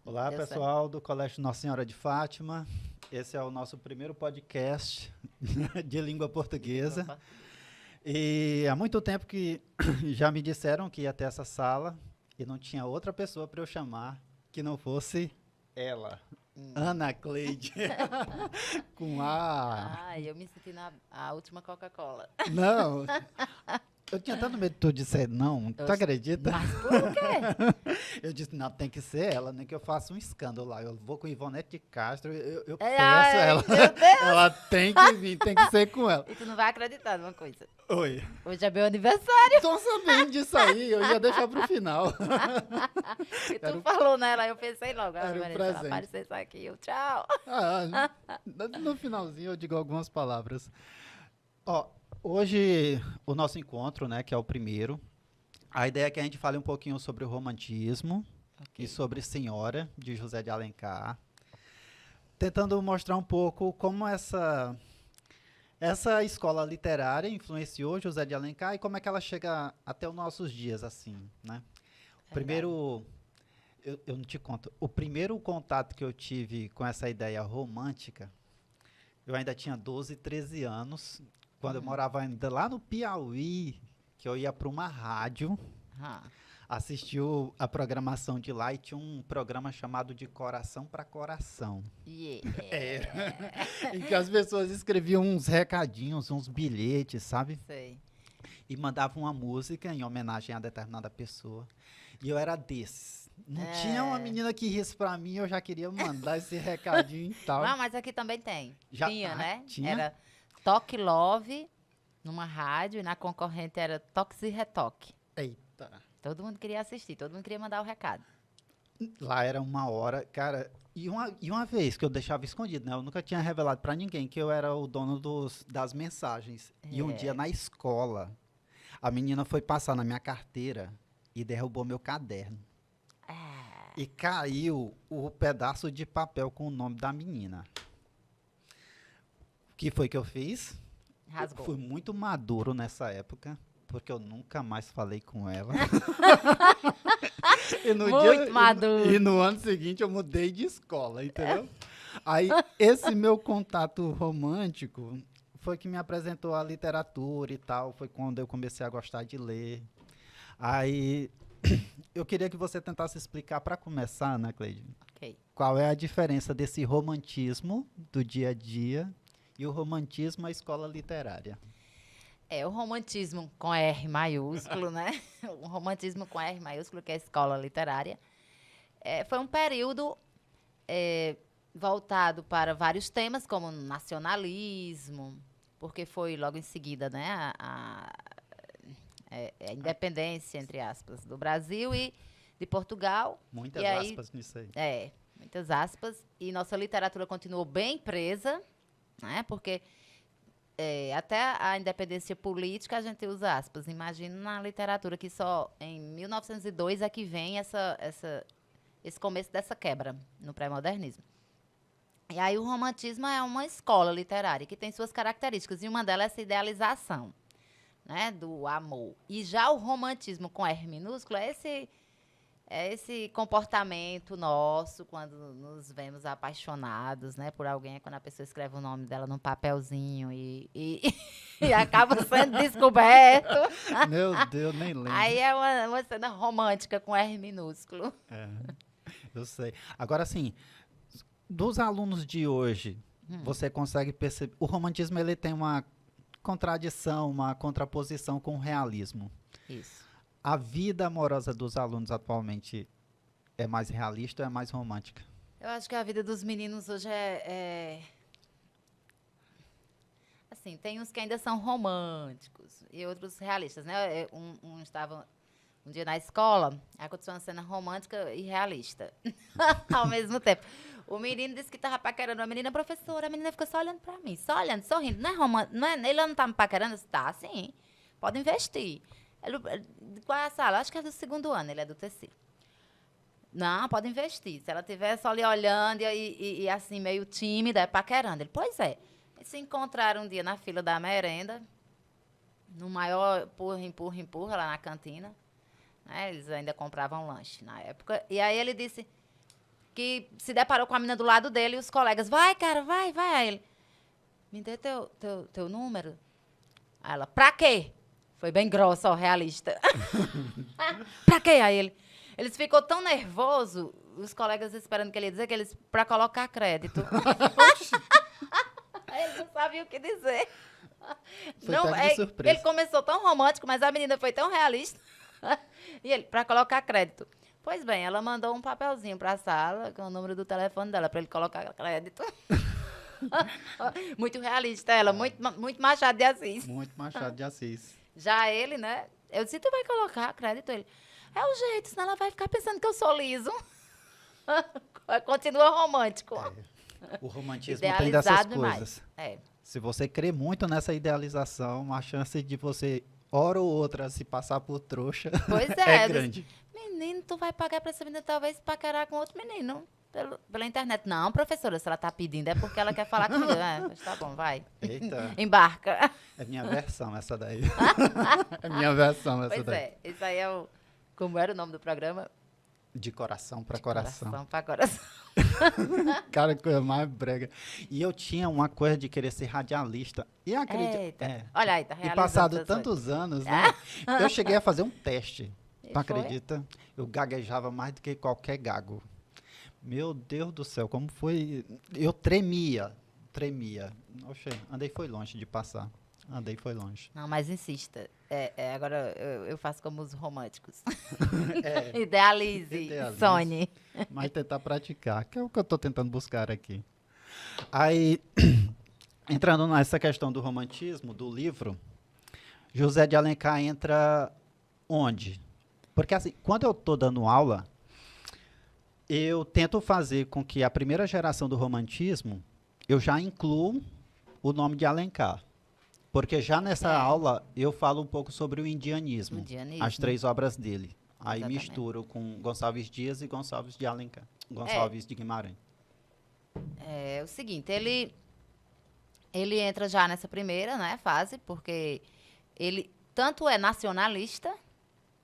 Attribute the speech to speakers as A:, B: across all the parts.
A: Olá,
B: Deu certo.
A: pessoal do Colégio Nossa Senhora de Fátima. Esse é o nosso primeiro podcast de língua
B: De língua
A: portuguesa.
B: portuguesa.
A: E há muito tempo que já me disseram que ia ter essa sala e não tinha outra pessoa para eu chamar que não fosse ela, Ana Cleide, com A.
B: Ai, eu me senti na a última Coca-Cola.
A: Não, eu tinha tanto medo de tu disser não, tu
B: Oxe,
A: acredita?
B: mas por quê?
A: Eu disse, não, tem que ser ela, nem que eu faça um escândalo lá. Eu vou com Ivonete de Castro, eu peço
B: Ai,
A: ela.
B: meu Deus!
A: Ela tem que vir, tem que ser com ela.
B: E tu não vai acreditar numa coisa.
A: Oi.
B: Hoje é meu aniversário.
A: Tô sabendo disso aí, eu ia deixar pro final.
B: E tu
A: Era o-
B: falou nela, eu pensei logo.
A: era o
B: Vanessa,
A: presente.
B: apareceu isso aqui. Eu, tchau.
A: Ah, no finalzinho eu digo algumas palavras. Ó, hoje o nosso encontro, né, que é o primeiro, a ideia é que a gente fale um pouquinho sobre o romantismo e sobre Senhora, de José de Alencar, tentando mostrar um pouco como essa escola literária influenciou José de Alencar e como é que ela chega até os nossos dias, assim, né? O
B: Verdade.
A: primeiro, eu não te conto, o primeiro contato que eu tive com essa ideia romântica, eu ainda tinha 12, 13 anos, quando eu morava ainda lá no Piauí, que eu ia para uma rádio,
B: Ah,
A: assistiu a programação de lá e tinha um programa chamado de Coração para Coração. Em que as pessoas escreviam uns recadinhos, uns bilhetes, sabe?
B: sei.
A: E mandavam uma música em homenagem a determinada pessoa. E eu era desses. Não tinha uma
B: É.
A: menina que risse pra mim, eu já queria mandar esse recadinho e tal.
B: Não, mas aqui também tem.
A: Já
B: Tinha, né?
A: tinha?
B: Era Toque Love numa rádio e na concorrente era Toques e Retoque.
A: Eita.
B: Todo mundo queria assistir, todo mundo queria mandar o recado.
A: Lá era uma hora, cara. E uma vez que eu deixava escondido, né? Eu nunca tinha revelado pra ninguém que eu era o dono das mensagens. E um dia
B: É.
A: na escola, a menina foi passar na minha carteira e derrubou meu caderno.
B: Ah,
A: E caiu o pedaço de papel com o nome da menina. O que foi que eu fiz? Eu
B: rasgou.
A: fui muito maduro nessa época, porque eu nunca mais falei com ela. E no
B: Muito maduro.
A: e no ano seguinte eu mudei de escola, entendeu? Aí esse meu contato romântico foi que me apresentou a literatura e tal, foi quando eu comecei a gostar de ler. Aí eu queria que você tentasse explicar para começar, né, Cleide?
B: Ok.
A: Qual é a diferença desse romantismo do dia a dia e o romantismo à escola literária?
B: É o romantismo com R maiúsculo, né? O romantismo com R maiúsculo, que é a escola literária. Foi um período voltado para vários temas, como nacionalismo, porque foi logo em seguida, né, a independência, entre aspas, do Brasil e de Portugal.
A: Muitas
B: E aí,
A: aspas nisso aí.
B: muitas aspas. E nossa literatura continuou bem presa, né? Porque até a independência política a gente usa aspas. Imagina na literatura que só em 1902 é que vem esse começo dessa quebra no pré-modernismo. E aí o romantismo é uma escola literária que tem suas características. E uma delas é essa idealização, né, do amor. E já o romantismo com R minúsculo é esse comportamento nosso quando nos vemos apaixonados, né, por alguém, quando a pessoa escreve o nome dela num papelzinho e acaba sendo descoberto.
A: Meu Deus, nem lembro.
B: Aí é uma cena romântica com R minúsculo.
A: É, eu sei. Agora, assim, dos alunos de hoje, você consegue perceber... O romantismo, ele tem uma contradição, uma contraposição com o realismo.
B: Isso.
A: A vida amorosa dos alunos atualmente é mais realista ou é mais romântica?
B: Eu acho que a vida dos meninos hoje assim, tem uns que ainda são românticos e outros realistas, né? Um estava um dia na escola, aconteceu uma cena romântica e realista ao mesmo tempo. O menino disse que estava paquerando a menina, professora, a menina ficou só olhando pra mim, só olhando, sorrindo. Não é romântico, não é, ele não tá me paquerando? Eu disse, tá, sim, pode investir. Qual é a sala? Acho que é do segundo ano, ele é do terceiro. Não, pode investir. Se ela estiver só ali olhando e assim, meio tímida, é paquerando. Ele, pois é. Eles se encontraram um dia na fila da merenda, no maior empurra lá na cantina. Né? Eles ainda compravam lanche na época. E aí ele disse, que se deparou com a menina do lado dele e os colegas, vai, cara, vai. Aí ele, me dê teu número. Aí ela, pra quê? Foi bem grossa, ó, realista. Pra quê? Aí eles ficou tão nervoso, os colegas esperando que ele ia dizer que eles, pra colocar crédito. Aí ele não sabia o que dizer.
A: Foi pego de surpresa.
B: Ele começou tão romântico, mas a menina foi tão realista. E ele, pra colocar crédito. Pois bem, ela mandou um papelzinho pra sala com o número do telefone dela pra ele colocar crédito. Muito realista ela, muito Machado de Assis.
A: Muito Machado de Assis.
B: Já ele, né? Eu disse, tu vai colocar crédito? Ele, é o jeito, senão ela vai ficar pensando que eu sou liso. Continua romântico.
A: O romantismo tem dessas
B: Idealizado
A: coisas.
B: demais. É.
A: Se você crê muito nessa idealização, a chance de você, hora ou outra, se passar por trouxa
B: Pois é.
A: é grande.
B: Menino, tu vai pagar pra essa menina talvez paquerar com outro menino pela internet. Não, professora, se ela tá pedindo é porque ela quer falar comigo. Mas tá bom, vai.
A: Eita.
B: Embarca.
A: É minha versão essa daí. É minha versão essa
B: Pois
A: daí.
B: é, isso aí é o... Como era o nome do programa?
A: De coração para coração.
B: Coração pra coração.
A: Cara, que coisa mais brega. E eu tinha uma coisa de querer ser radialista. E acredito.
B: Eita. Olha aí, tá
A: E
B: realizando
A: passado
B: seus
A: tantos anos, né? Eu cheguei a fazer um teste.
B: E
A: Tu
B: foi?
A: acredita? Eu gaguejava mais do que qualquer gago. Meu Deus do céu, como foi? Eu tremia. Oxe, andei foi longe de passar. Andei foi longe.
B: Não, mas insista. Agora eu faço como os românticos.
A: É,
B: Idealize,
A: Idealize.
B: sonhe.
A: mas tentar praticar, que é o que eu estou tentando buscar aqui. Aí, entrando nessa questão do romantismo, do livro, José de Alencar entra onde? Porque assim, quando eu estou dando aula, eu tento fazer com que a primeira geração do romantismo, eu já incluo o nome de Alencar. Porque já nessa aula eu falo um pouco sobre o indianismo,
B: Indianismo.
A: as 3 obras dele. Aí
B: Exatamente.
A: misturo com Gonçalves Dias e Gonçalves de Alencar. Gonçalves de Guimarães.
B: É o seguinte, ele entra já nessa primeira, né, fase, porque ele tanto é nacionalista,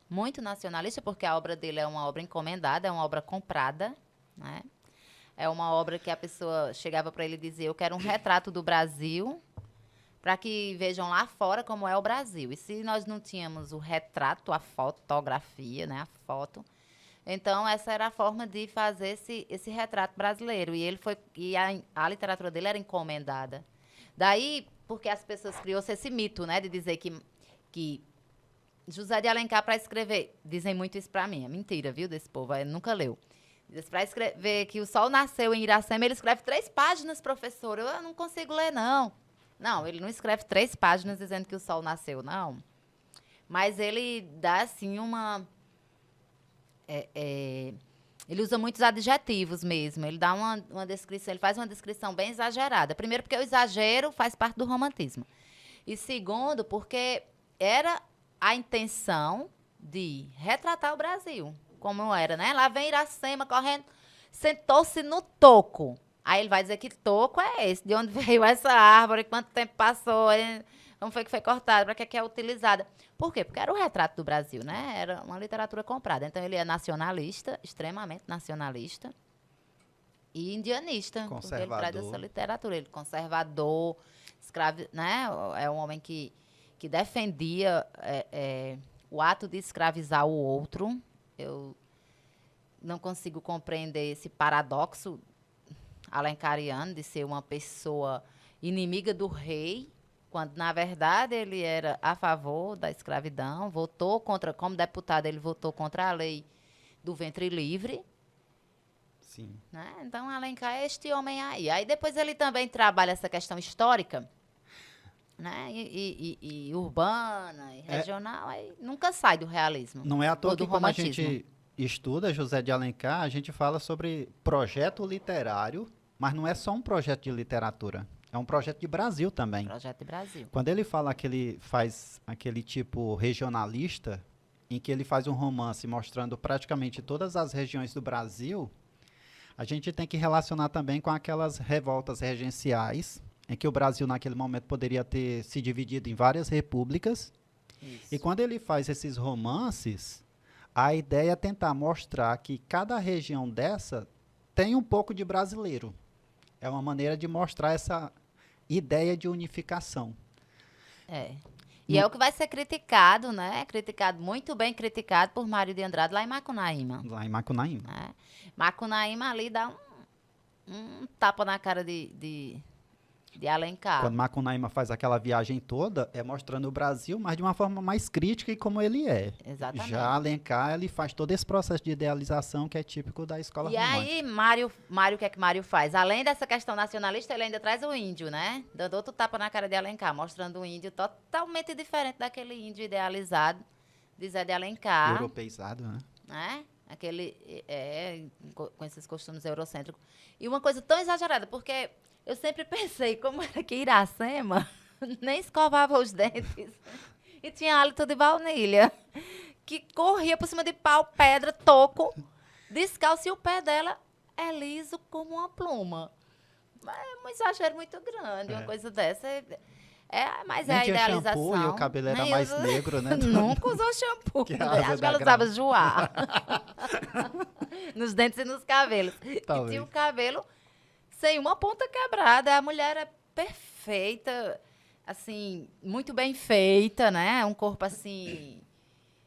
B: muito nacionalista, porque a obra dele é uma obra encomendada, é uma obra comprada, né? É uma obra que a pessoa chegava para ele e dizia, eu quero um retrato do Brasil, para que vejam lá fora como é o Brasil. E se nós não tínhamos o retrato, a fotografia, né, a foto, então essa era a forma de fazer esse retrato brasileiro. E a literatura dele era encomendada. Daí, porque as pessoas criou-se esse mito, né, de dizer que José de Alencar, para escrever, dizem muito isso para mim, é mentira, viu, desse povo, ele nunca leu. Para escrever que o sol nasceu em Iracema, ele escreve 3 páginas, professor. Eu não consigo ler, não. Não, ele não escreve 3 páginas dizendo que o sol nasceu, não. Mas ele dá, assim, ele usa muitos adjetivos mesmo. Ele dá uma descrição, ele faz uma descrição bem exagerada. Primeiro, porque o exagero faz parte do romantismo. E segundo, porque era a intenção de retratar o Brasil, como era, né? Lá vem Iracema correndo, sentou-se no toco. Aí ele vai dizer que toco é esse, de onde veio essa árvore, quanto tempo passou, como foi que foi cortada, para que é utilizada. Por quê? Porque era o retrato do Brasil, né? Era uma literatura comprada. Então ele é nacionalista, extremamente nacionalista e indianista. Porque ele traz essa literatura. Ele é conservador, né? É um homem que defendia o ato de escravizar o outro. Eu não consigo compreender esse paradoxo alencariano de ser uma pessoa inimiga do rei, quando, na verdade, ele era a favor da escravidão, votou contra, como deputado, ele votou contra a lei do ventre livre.
A: Sim.
B: Né? Então, Alencar é este homem aí. Aí, depois, ele também trabalha essa questão histórica, né? E urbana, e regional, aí nunca sai do realismo.
A: Não é à toa
B: do
A: que quando a
B: romantismo.
A: gente estuda José de Alencar, a gente fala sobre projeto literário, mas não é só um projeto de literatura, é um projeto de Brasil também.
B: Projeto de Brasil.
A: Quando ele fala que ele faz aquele tipo regionalista, em que ele faz um romance mostrando praticamente todas as regiões do Brasil, a gente tem que relacionar também com aquelas revoltas regenciais, em que o Brasil naquele momento poderia ter se dividido em várias repúblicas.
B: Isso.
A: E quando ele faz esses romances, a ideia é tentar mostrar que cada região dessa tem um pouco de brasileiro. É uma maneira de mostrar essa ideia de unificação.
B: É. E é o que vai ser criticado, né? Criticado, muito bem criticado por Mário de Andrade lá em Macunaíma.
A: Lá em Macunaíma.
B: Né? Macunaíma ali dá um tapa na cara de Alencar.
A: Quando Macunaíma faz aquela viagem toda, é mostrando o Brasil, mas de uma forma mais crítica e como ele é.
B: Exatamente.
A: Já Alencar, ele faz todo esse processo de idealização que é típico da escola
B: E
A: romântica.
B: aí, Mário, o que é que Mário faz? Além dessa questão nacionalista, ele ainda traz o índio, né? Dando outro tapa na cara de Alencar, mostrando o índio totalmente diferente daquele índio idealizado de Zé de Alencar.
A: Europeizado, né?
B: Né? Aquele, com esses costumes eurocêntricos. E uma coisa tão exagerada, porque eu sempre pensei, como era que Iracema nem escovava os dentes e tinha hálito de baunilha, que corria por cima de pau, pedra, toco, descalço, e o pé dela é liso como uma pluma. É um exagero muito grande, uma coisa dessa. Mas
A: Nem
B: é a
A: tinha
B: idealização.
A: shampoo e o cabelo era
B: Nem
A: mais
B: usa-
A: negro, né?
B: Nunca usou shampoo.
A: Que é a asa
B: Acho que
A: da
B: ela
A: grama.
B: usava joá. Nos dentes e nos cabelos.
A: Talvez.
B: E tinha o cabelo sem uma ponta quebrada. A mulher era perfeita, assim, muito bem feita, né? Um corpo, assim,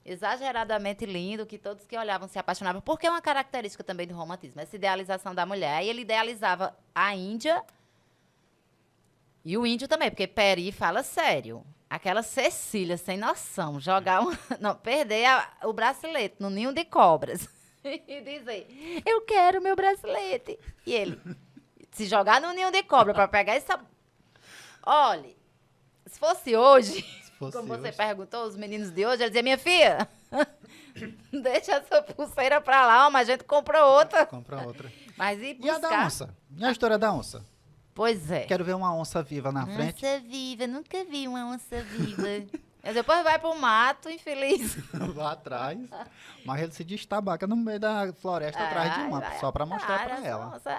B: exageradamente lindo, que todos que olhavam se apaixonavam. Porque é uma característica também do romantismo, essa idealização da mulher. Aí ele idealizava a Índia e o índio também, porque Peri fala sério. Aquela Cecília, sem noção, jogar perder o bracelete no ninho de cobras e dizer, eu quero meu bracelete. E ele, se jogar no ninho de cobra para pegar essa... Olha, se fosse hoje,
A: fosse
B: como você
A: hoje.
B: perguntou, os meninos de hoje, ele dizia, minha filha, deixa essa pulseira para lá, mas a gente compra outra.
A: Compra outra.
B: Mas e
A: E a da
B: buscar...
A: onça? E a história da onça?
B: Pois é.
A: Quero ver uma onça viva na frente.
B: Onça viva, nunca vi uma onça viva. Mas depois vai pro mato, infeliz.
A: Lá atrás. Mas ele se destabaca no meio da floresta atrás de uma,
B: Vai
A: só para mostrar
B: atrás,
A: para ela.
B: nossa.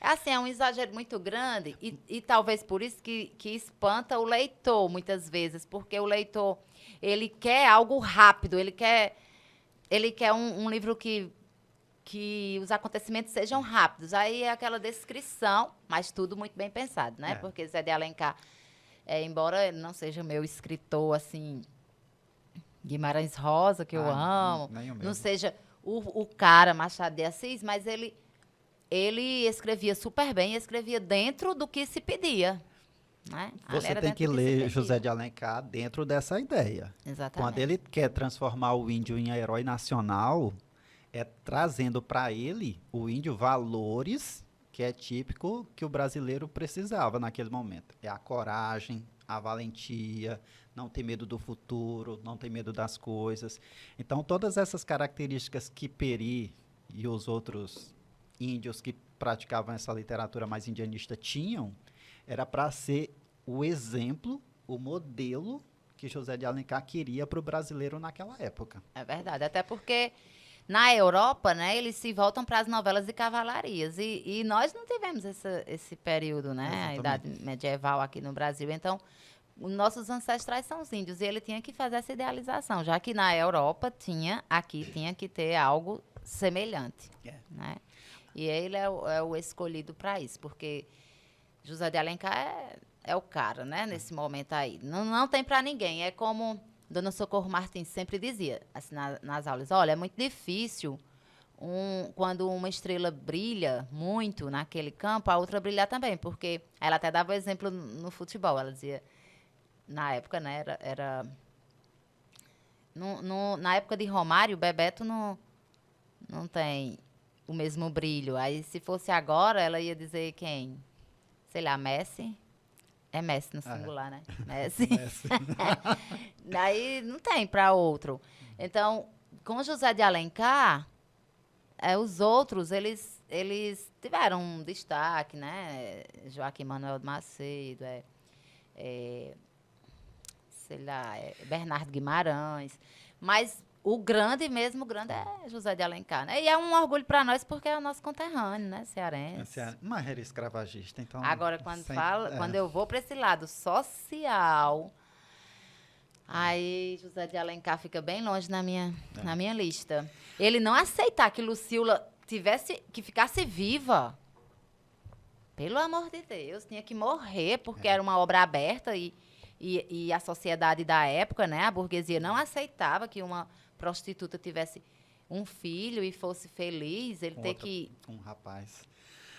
B: É assim, é um exagero muito grande e talvez por isso que espanta o leitor muitas vezes, porque o leitor, ele quer algo rápido, ele quer um livro que os acontecimentos sejam rápidos. Aí é aquela descrição, mas tudo muito bem pensado, né?
A: É.
B: Porque Zé de Alencar, embora ele não seja meu escritor, assim, Guimarães Rosa, que eu amo,
A: nem o meu.
B: não seja o cara Machado de Assis, mas ele escrevia super bem, escrevia dentro do que se pedia. Né? Ali
A: Você
B: era
A: tem
B: dentro
A: que
B: do se
A: ler
B: pedia.
A: José de Alencar dentro dessa ideia.
B: Exatamente.
A: Quando ele quer transformar o índio em herói nacional, é trazendo para ele, o índio, valores que é típico que o brasileiro precisava naquele momento. É a coragem, a valentia, não ter medo do futuro, não ter medo das coisas. Então, todas essas características que Peri e os outros índios que praticavam essa literatura mais indianista tinham, era para ser o exemplo, o modelo que José de Alencar queria para o brasileiro naquela época.
B: É verdade, até porque na Europa, né, eles se voltam para as novelas de cavalarias e nós não tivemos esse período, né, a
A: Exatamente.
B: idade medieval aqui no Brasil. Então, os nossos ancestrais são os índios e ele tinha que fazer essa idealização, já que na Europa aqui tinha que ter algo semelhante, né? E ele é o escolhido para isso, porque José de Alencar é o cara, né, nesse momento aí. Não tem para ninguém, é como Dona Socorro Martins sempre dizia, assim, nas aulas, olha, é muito difícil quando uma estrela brilha muito naquele campo, a outra brilhar também, porque ela até dava o exemplo no futebol, ela dizia, na época, né, na época de Romário, Bebeto não tem o mesmo brilho. Aí, se fosse agora, ela ia dizer quem? Sei lá, Messi? É Messi no singular, né? Messi. Daí não tem para outro. Então, com José de Alencar, os outros, eles tiveram um destaque, né? Joaquim Manuel de Macedo, sei lá, Bernardo Guimarães. Mas o grande é José de Alencar, né? E é um orgulho para nós porque é o nosso conterrâneo, né? Cearense.
A: Mas era escravagista, então...
B: Agora, quando eu vou para esse lado social, aí José de Alencar fica bem longe na minha lista. Ele não aceitar que Lucila que ficasse viva. Pelo amor de Deus, tinha que morrer, porque era uma obra aberta e a sociedade da época, né, a burguesia não aceitava que uma prostituta tivesse um filho e fosse feliz, ele ter que
A: Um rapaz.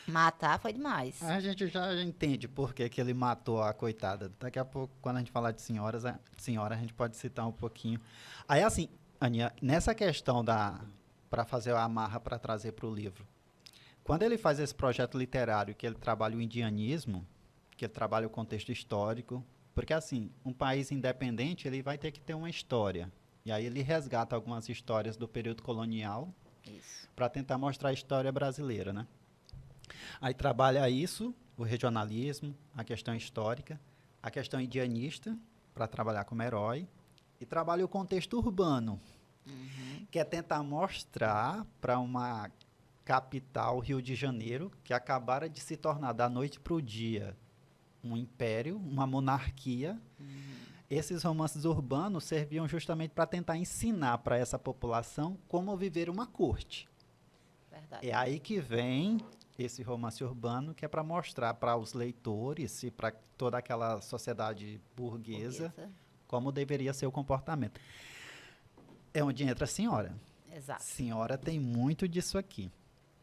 B: matar foi demais.
A: A gente já entende por que que ele matou a coitada. Daqui a pouco, quando a gente falar de senhora, a gente pode citar um pouquinho. Aí, assim, Aninha, nessa questão para fazer a amarra para trazer para o livro, quando ele faz esse projeto literário, que ele trabalha o indianismo, que ele trabalha o contexto histórico, porque, assim, um país independente, ele vai ter que ter uma história. E aí ele resgata algumas histórias do período colonial
B: Isso.
A: para tentar mostrar a história brasileira, né? Aí trabalha isso, o regionalismo, a questão histórica, a questão indianista, para trabalhar como herói, e trabalha o contexto urbano, que é tentar mostrar para uma capital, Rio de Janeiro, que acabara de se tornar da noite para o dia um império, uma monarquia. Esses romances urbanos serviam justamente para tentar ensinar para essa população como viver uma corte.
B: Verdade.
A: É aí que vem esse romance urbano, que é para mostrar para os leitores e para toda aquela sociedade burguesa como deveria ser o comportamento. É onde entra a senhora.
B: Exato.
A: Senhora tem muito disso aqui.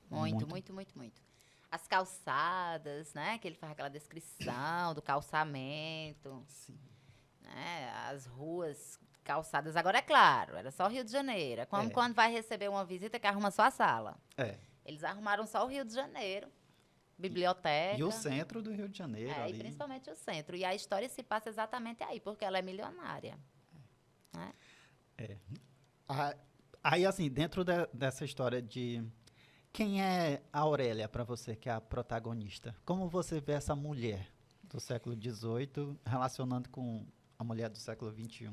B: Muito, muito, muito, muito. As calçadas, né? Que ele faz aquela descrição do calçamento.
A: Sim.
B: Né, as ruas calçadas. Agora, é claro, era só o Rio de Janeiro. É como quando vai receber uma visita que arruma só a sala.
A: É.
B: Eles arrumaram só o Rio de Janeiro, biblioteca.
A: E o centro do Rio de Janeiro
B: E
A: ali.
B: principalmente o centro. E a história se passa exatamente aí, porque ela é milionária. Né?
A: Aí, assim, dentro dessa história de... Quem é a Aurélia para você, que é a protagonista? Como você vê essa mulher do século XVIII relacionando com a mulher do século XXI?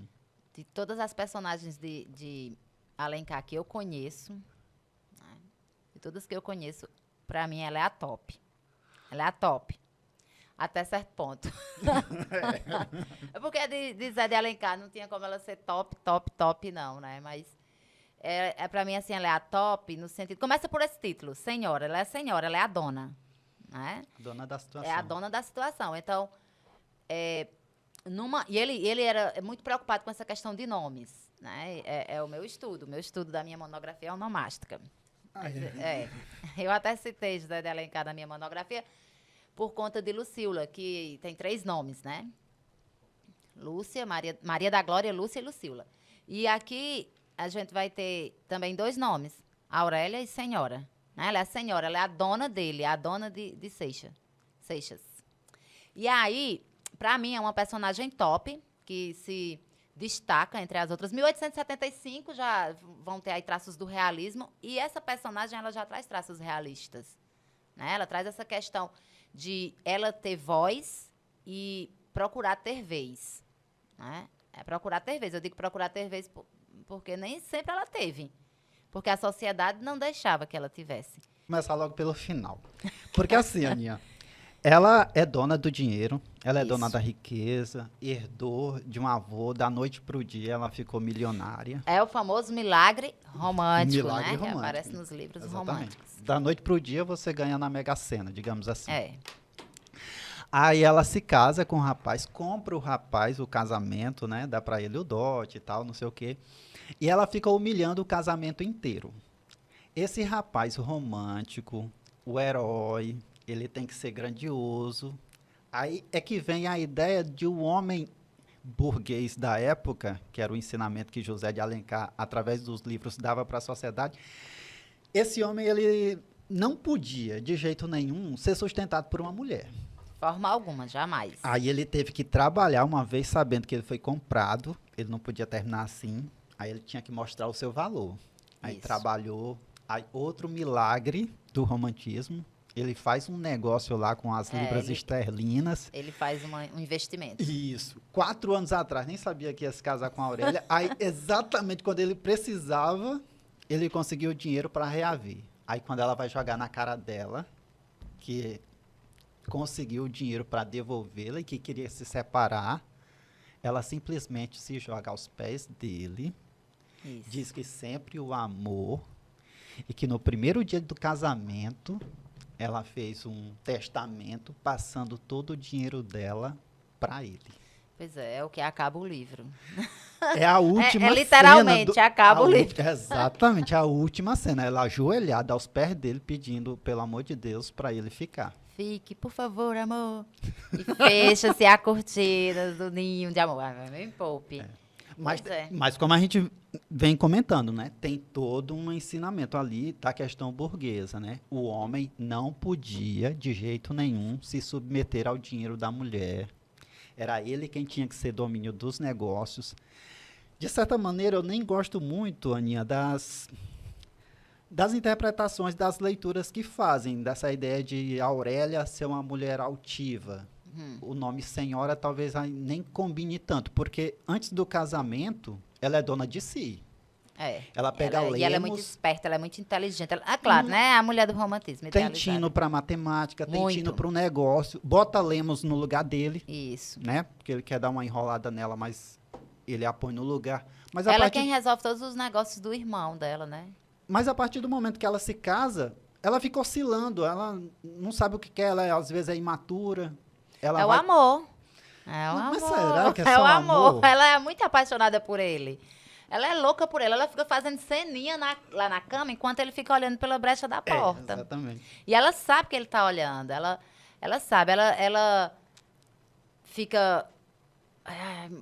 B: De todas as personagens de Alencar que eu conheço, né? De todas que eu conheço, para mim ela é a top. Ela é a top. Até certo ponto. É porque de Zé de Alencar não tinha como ela ser top, top, top, não, né? Mas pra mim, assim, ela é a top no sentido... Começa por esse título, senhora. Ela é a senhora, ela é a dona. Né?
A: Dona da situação.
B: É a dona da situação. Então, e ele era muito preocupado com essa questão de nomes. Né? É o meu estudo. O meu estudo da minha monografia é onomástica. Eu até citei José de Alencar na minha monografia por conta de Lucila, que tem 3 nomes, né? Lúcia, Maria da Glória, Lúcia e Lucila. E aqui a gente vai ter também 2 nomes, Aurélia e Senhora. Né? Ela é a senhora, ela é a dona dele, a dona de Seixas. E aí, pra mim, é uma personagem top, que se destaca entre as outras. 1875 já vão ter aí traços do realismo, e essa personagem ela já traz traços realistas. Né? Ela traz essa questão de ela ter voz e procurar ter vez. Né? Procurar ter vez. Eu digo procurar ter vez porque nem sempre ela teve. Porque a sociedade não deixava que ela tivesse.
A: Começar logo pelo final. Porque assim, Aninha, ela é dona do dinheiro, ela é dona da riqueza, herdou de um avô, da noite para o dia ela ficou milionária.
B: É o famoso milagre romântico,
A: Milagre
B: né?
A: romântico.
B: Que aparece nos livros
A: Exatamente.
B: românticos.
A: Da noite para o dia você ganha na Mega Sena, digamos assim.
B: É.
A: Aí ela se casa com o rapaz, compra o rapaz o casamento, né? Dá para ele o dote e tal, não sei o quê. E ela fica humilhando o casamento inteiro. Esse rapaz romântico, o herói, ele tem que ser grandioso. Aí é que vem a ideia de um homem burguês da época, que era o ensinamento que José de Alencar, através dos livros, dava para a sociedade. Esse homem, ele não podia, de jeito nenhum, ser sustentado por uma mulher.
B: Forma alguma, jamais.
A: Aí ele teve que trabalhar uma vez sabendo que ele foi comprado, ele não podia terminar assim, aí ele tinha que mostrar o seu valor. Aí trabalhou, aí outro milagre do romantismo, ele faz um negócio lá com as libras esterlinas.
B: Ele faz um investimento.
A: Isso. 4 anos atrás, nem sabia que ia se casar com a Aurélia, aí exatamente quando ele precisava, ele conseguiu o dinheiro para reaver. Aí quando ela vai jogar na cara dela, que conseguiu o dinheiro para devolvê-la e que queria se separar, ela simplesmente se joga aos pés dele, diz que sempre o amou E que no primeiro dia do casamento, ela fez um testamento passando todo o dinheiro dela para ele.
B: Pois é o que acaba o livro.
A: É a última cena
B: literalmente, acaba o livro.
A: Exatamente, a última cena. Ela ajoelhada aos pés dele, pedindo, pelo amor de Deus, para ele ficar.
B: Fique, por favor, amor. E fecha-se a cortina do ninho de amor. Me poupe.
A: Mas como a gente vem comentando, né? Tem todo um ensinamento ali da questão burguesa, né? O homem não podia, de jeito nenhum, se submeter ao dinheiro da mulher. Era ele quem tinha que ser domínio dos negócios. De certa maneira, eu nem gosto muito, Aninha, das interpretações, das leituras que fazem, dessa ideia de Aurélia ser uma mulher altiva. O nome senhora talvez nem combine tanto, porque antes do casamento, ela é dona de si. Ela pega Lemos...
B: E ela é muito esperta, ela é muito inteligente. Claro, né? A mulher do romantismo.
A: Tem tino para matemática, tem tino para o negócio. Bota Lemos no lugar dele.
B: Isso.
A: Né? Porque ele quer dar uma enrolada nela, mas ele a põe no lugar. Mas
B: ela é quem resolve todos os negócios do irmão dela, né?
A: Mas a partir do momento que ela se casa, ela fica oscilando. Ela não sabe o que quer, ela às vezes é imatura.
B: O amor. É o amor.
A: Mas será que é só o amor?
B: Ela é muito apaixonada por ele. Ela é louca por ele. Ela fica fazendo ceninha lá na cama enquanto ele fica olhando pela brecha da porta.
A: Exatamente.
B: E ela sabe que ele está olhando. Ela sabe. Ela fica,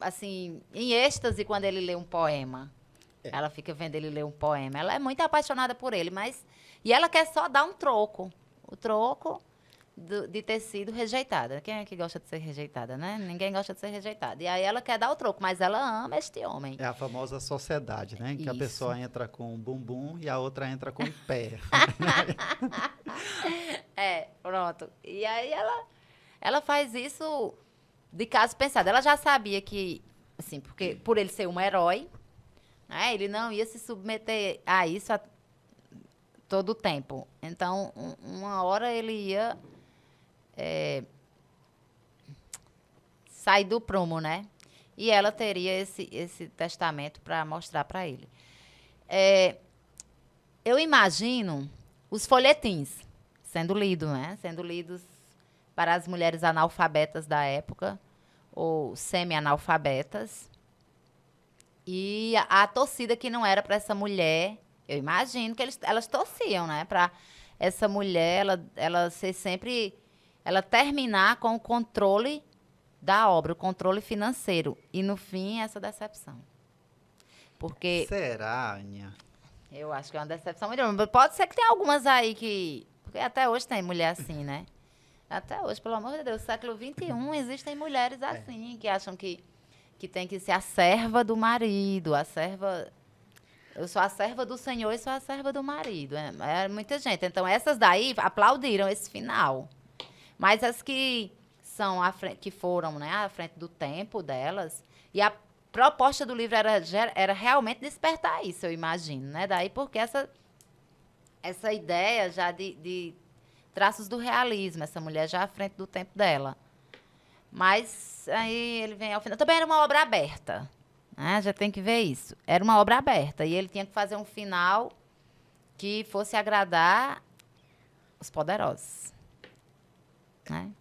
B: assim, em êxtase quando ele lê um poema. Ela fica vendo ele ler um poema. Ela é muito apaixonada por ele, mas... E ela quer só dar um troco. O troco de ter sido rejeitada. Quem é que gosta de ser rejeitada, né? Ninguém gosta de ser rejeitada. E aí ela quer dar o troco, mas ela ama este homem.
A: É a famosa sociedade, né? Em que a pessoa entra com o bumbum e a outra entra com o pé.
B: Pronto. E aí ela faz isso de caso pensado. Ela já sabia que, assim, porque por ele ser um herói, né, ele não ia se submeter a isso todo o tempo. Então, uma hora ele ia sair do prumo, né? E ela teria esse testamento para mostrar para ele. Eu imagino os folhetins sendo lidos, né? Sendo lidos para as mulheres analfabetas da época, ou semi-analfabetas. E a torcida que não era para essa mulher, eu imagino que elas torciam, né? Para essa mulher, ela ser sempre... Ela terminar com o controle da obra, o controle financeiro. E, no fim, essa decepção. Porque...
A: Será, Aninha?
B: Eu acho que é uma decepção muito grande. Pode ser que tenha algumas aí que... Porque até hoje tem mulher assim, né? Até hoje, pelo amor de Deus, século XXI, existem mulheres assim, que acham que tem que ser a serva do marido, a serva... Eu sou a serva do Senhor e sou a serva do marido. É muita gente. Então, essas daí aplaudiram esse final. Mas as que são que foram, né, à frente do tempo delas, e a proposta do livro era realmente despertar isso, eu imagino, né? Daí porque essa ideia já de traços do realismo, essa mulher já à frente do tempo dela. Mas aí ele vem ao final. Também era uma obra aberta, né? Já tem que ver isso. Era uma obra aberta e ele tinha que fazer um final que fosse agradar os poderosos. Né?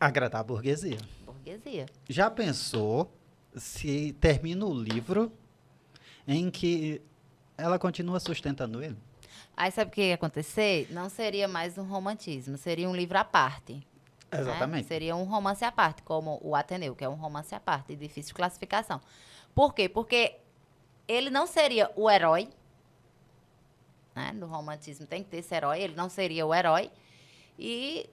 A: Agradar a burguesia.
B: Burguesia.
A: Já pensou se termina o livro em que ela continua sustentando ele?
B: Aí sabe o que ia acontecer? Não seria mais um romantismo, seria um livro à parte.
A: Exatamente.
B: Né? Seria um romance à parte, como o Ateneu, que é um romance à parte, de difícil classificação. Por quê? Porque ele não seria o herói, né? No romantismo tem que ter esse herói, ele não seria o herói, e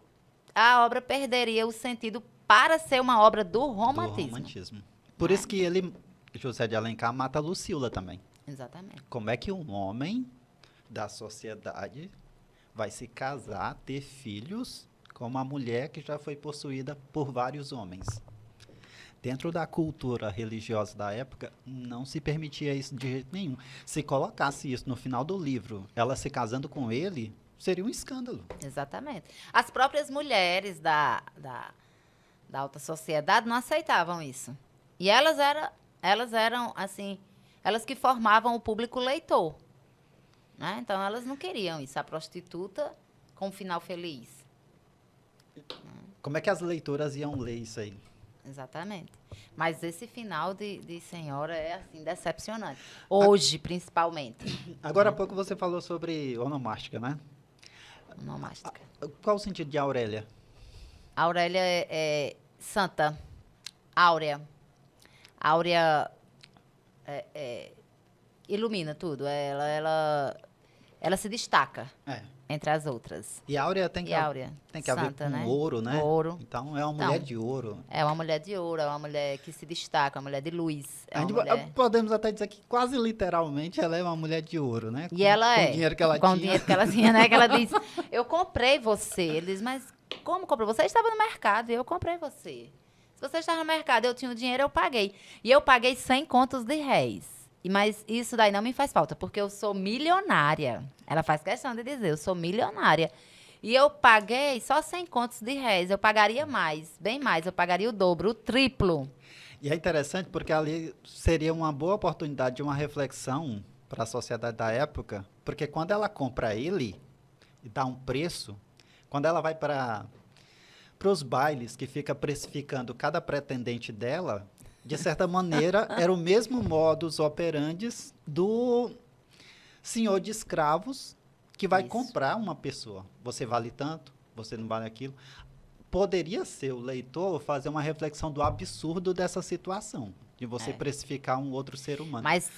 B: a obra perderia o sentido para ser uma obra do romantismo.
A: Por isso que José de Alencar, mata Lucila também.
B: Exatamente.
A: Como é que um homem da sociedade vai se casar, ter filhos com uma mulher que já foi possuída por vários homens? Dentro da cultura religiosa da época, não se permitia isso de jeito nenhum. Se colocasse isso no final do livro, ela se casando com ele, seria um escândalo.
B: Exatamente. As próprias mulheres da alta sociedade não aceitavam isso. E elas eram, assim, elas que formavam o público leitor. né? Então, elas não queriam isso. A prostituta com um final feliz.
A: Como é que as leitoras iam ler isso aí?
B: Exatamente. Mas esse final de Senhora é, assim, decepcionante. Hoje, principalmente.
A: Agora há pouco você falou sobre onomástica, né?
B: Onomástica.
A: Qual o sentido de Aurélia?
B: Aurélia é santa. Áurea. Áurea ilumina tudo. Ela se destaca
A: É.
B: entre as outras.
A: E Áurea
B: E Áurea,
A: tem que haver
B: santa,
A: com
B: né?
A: ouro, né?
B: Ouro.
A: Então é uma
B: Então,
A: mulher de ouro.
B: É uma mulher de ouro, é uma mulher que se destaca, uma mulher de luz. É
A: A
B: uma
A: gente
B: mulher...
A: podemos até dizer que quase literalmente ela é uma mulher de ouro, né?
B: E ela
A: com
B: é.
A: o dinheiro que ela
B: com
A: tinha.
B: o dinheiro que ela tinha, né? Que ela diz, eu comprei você. Ele diz, mas como comprou? Você estava no mercado e eu comprei você. Se você estava no mercado, eu tinha o dinheiro, eu paguei. E eu paguei 100 contos de réis. Mas isso daí não me faz falta, porque eu sou milionária. Ela faz questão de dizer, eu sou milionária. E eu paguei só 100 contos de réis. Eu pagaria mais, bem mais. Eu pagaria o dobro, o triplo.
A: E é interessante porque ali seria uma boa oportunidade de uma reflexão para a sociedade da época, porque quando ela compra ele e dá um preço, quando ela vai para os bailes que fica precificando cada pretendente dela, de certa maneira era o mesmo modus operandi do senhor de escravos que vai
B: Isso.
A: comprar uma pessoa. Você vale tanto, você não vale aquilo. Poderia ser o leitor fazer uma reflexão do absurdo dessa situação, de você precificar um outro ser humano.
B: Mas